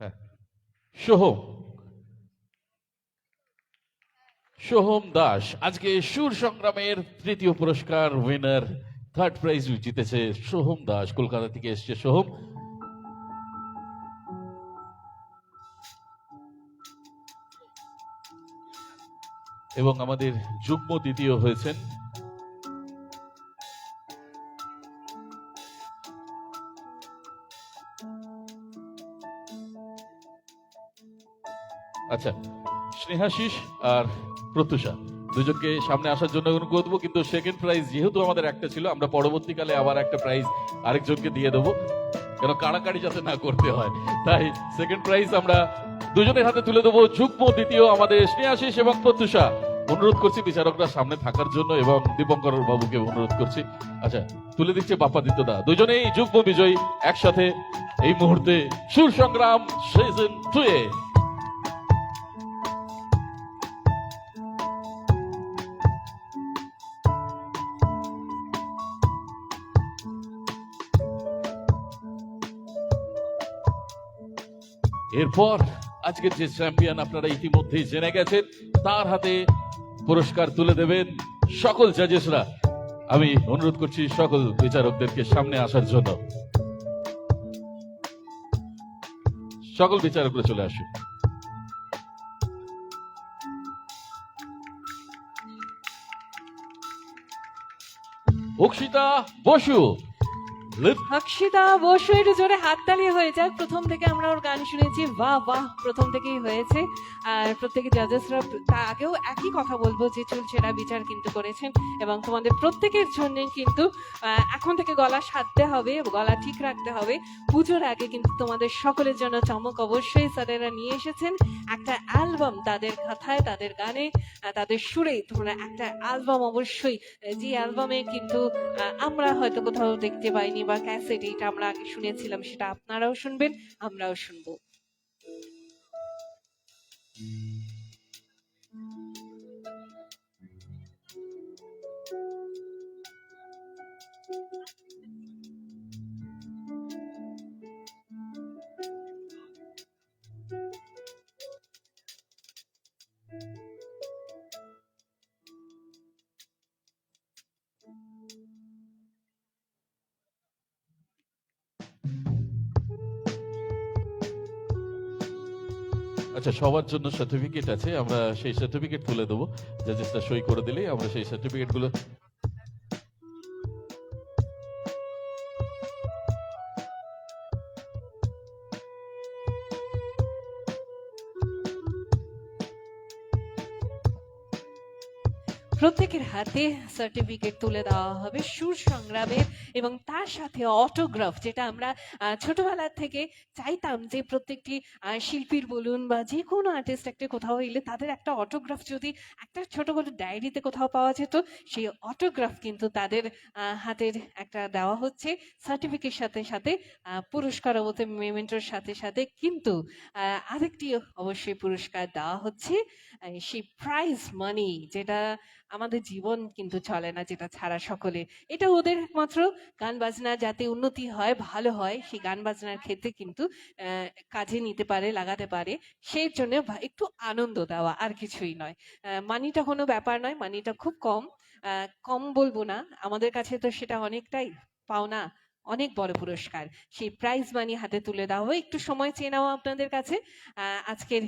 হ্যাঁ, সোহম দাস আজকে সুর সংগ্রামের তৃতীয় পুরস্কার উইনার, থার্ড প্রাইজ জিতেছে সোহম দাস, কলকাতা থেকে এসেছে সোহম। এবং আমাদের যুগ্ম দ্বিতীয় হয়েছেন আচ্ছা স্নেহাশিস আর প্রত্যুষা, দুজনকে সামনে আসার জন্য অনুরোধ করবো। কিন্তু সেকেন্ড প্রাইজ যেহেতু আমাদের একটা ছিল, আমরা পরবর্তীকালে আবার একটা প্রাইজ আরেকজনকে দিয়ে দেবো, কেন কাড়াকাড়ি যাতে না করতে হয়, তাই সেকেন্ড প্রাইজ আমরা দুজনের হাতে তুলে দেবো যুগ্ম দ্বিতীয় আমাদের স্নেহাশিস এবং প্রত্যুষা। অনুরোধ করছি বিচারকরা সামনে থাকার জন্য এবং দীপঙ্কর বাবুকে অনুরোধ করছি। আচ্ছা, তুলে দিচ্ছে বাপ্পাদিত্য দা। দুজনেই যুগ্ম বিজয়ী একসাথে এই মুহূর্তে সুর সংগ্রাম সিজন 2 এ। এরপর আজকের যে চ্যাম্পিয়ন আপনারা ইতিমধ্যেই জেনে গেছেন, তার হাতে পুরস্কার তুলে দেবেন সকল জাজেসরা। আমি অনুরোধ করছি সকল বিচারকদেরকে সামনে আসার জন্য। সকল বিচারকরা চলে আসুন। অক্ষিতা বসু, অক্ষিতা বসু, একটু জোরে হাততালি হয়ে যাক। প্রথম থেকে আমরা ওর গান শুনেছি, বাহ বাহ, প্রথম থেকেই হয়েছে। আর প্রত্যেকে জাজেসরা আগেও একই কথা বলবো যে চুলছেরা বিচার কিন্তু করেছেন এবং তোমাদের প্রত্যেকের জন্য কিন্তু এখন থেকে গলা সাধতে হবে, গলা ঠিক রাখতে হবে। পুজোর আগে কিন্তু তোমাদের সকলের জন্য চমক অবশ্যই স্যারেরা নিয়ে এসেছেন। একটা অ্যালবাম তাদের কথায়, তাদের গানে, তাদের সুরে তোমরা একটা অ্যালবাম অবশ্যই, যে অ্যালবামে কিন্তু আমরা হয়তো কোথাও দেখতে পাইনি বা ক্যাসেট, এটা আমরা আগে শুনেছিলাম, সেটা আপনারাও শুনবেন, আমরাও শুনবো। আচ্ছা, সবার জন্য সার্টিফিকেট আছে, আমরা সেই সার্টিফিকেট তুলে দেবো। জাজেসরা সই করে দিলেই আমরা সেই সার্টিফিকেট গুলো। প্রত্যেকের হাতে সার্টিফিকেট তুলে দেওয়া হবে সুর সংগ্রামের, এবং তার সাথে অটোগ্রাফ, যেটা আমরা ছোটবেলা থেকে চাইতাম যে প্রত্যেকটি শিল্পীর বলুন বা যে কোনো আর্টিস্ট একটা কোথাও এলে তাদের একটা অটোগ্রাফ যদি একটা ছোট করে ডায়েরিতে কোথাও পাওয়া যেত, সেই অটোগ্রাফ কিন্তু তাদের হাতের একটা দেওয়া হচ্ছে সার্টিফিকেট সাথে সাথে। পুরস্কার অবশ্যই মেমেন্টোর সাথে সাথে কিন্তু আরেকটি অবশ্যই পুরস্কার দেওয়া হচ্ছে, সেই প্রাইজ মানি, যেটা আমাদের জীবন কিন্তু চলে না যেটা ছাড়া সকলে। এটা ওদের একমাত্র গান বাজনা যাতে উন্নতি হয়, ভালো হয়, সেই গান বাজনার ক্ষেত্রে কিন্তু কাজে নিতে পারে, লাগাতে পারে, সেই জন্য একটু আনন্দ দেওয়া, আর কিছুই নয়। মানিটা কোনো ব্যাপার নয়, মানিটা খুব কম, কম বলবো না, আমাদের কাছে তো সেটা অনেকটাই পাওনা, অনেক বড় পুরস্কার। সেই প্রাইজ মানি হাতে তুলে দেওয়া হয়। একটু সময় চেয়ে নেওয়া আপনাদের কাছে। আজকের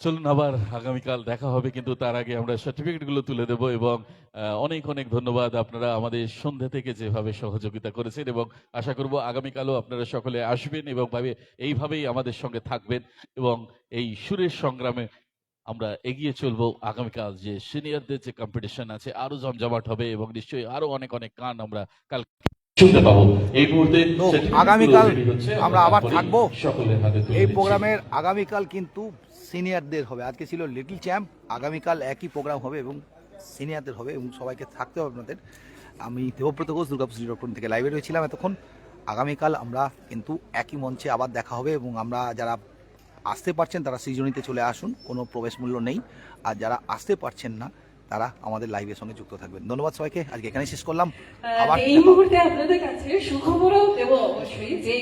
চলুন আবার আগামীকাল দেখা হবে, কিন্তু তার আগে আমরা সার্টিফিকেট গুলো তুলে দেবো। এবং অনেক অনেক ধন্যবাদ, আপনারা আমাদের সন্ধ্যা থেকে যেভাবে সহযোগিতা করেছেন, এবং আশা করব আগামীকালও আপনারা সকলে আসবেন এবং এইভাবেই আমাদের সঙ্গে থাকবেন, এবং এই সুরের সংগ্রামে আমরা এগিয়ে চলবো। আগামীকাল যে সিনিয়রদের যে কম্পিটিশন আছে আরো জমজমাট হবে, এবং নিশ্চয়ই আরো অনেক অনেক গান আমরা কাল শুনতে পাবো। এই মুহূর্তে তো আগামীকাল আমরা আবার তারপরেই থাকবো সকলের হাতে তুলে এই দিচ্ছি। প্রোগ্রামের। আগামীকাল কিন্তু সিনিয়রদের হবে, আজকে ছিল লিটল চ্যাম্প, আগামীকাল একই প্রোগ্রাম হবে এবং সিনিয়রদের হবে, এবং সবাইকে থাকতে হবে আপনাদের। আমি দেবব্রত ঘোষ দুর্গাপুর সিটি থেকে লাইভে রয়েছিলাম এতক্ষণ। আগামীকাল আমরা কিন্তু একই মঞ্চে আবার দেখা হবে, এবং আমরা যারা আসতে পারছেন তারা সৃজনীতে চলে আসুন, কোনো প্রবেশ মূল্য নেই। আর যারা আসতে পারছেন না তারা আমাদের লাইভের সঙ্গে যুক্ত থাকবেন। ধন্যবাদ সবাইকে, আজকে এখানেই শেষ করলাম। আবার এই মুহূর্তে আপনাদের কাছে সুখবরও দেবো অবশ্যই, যে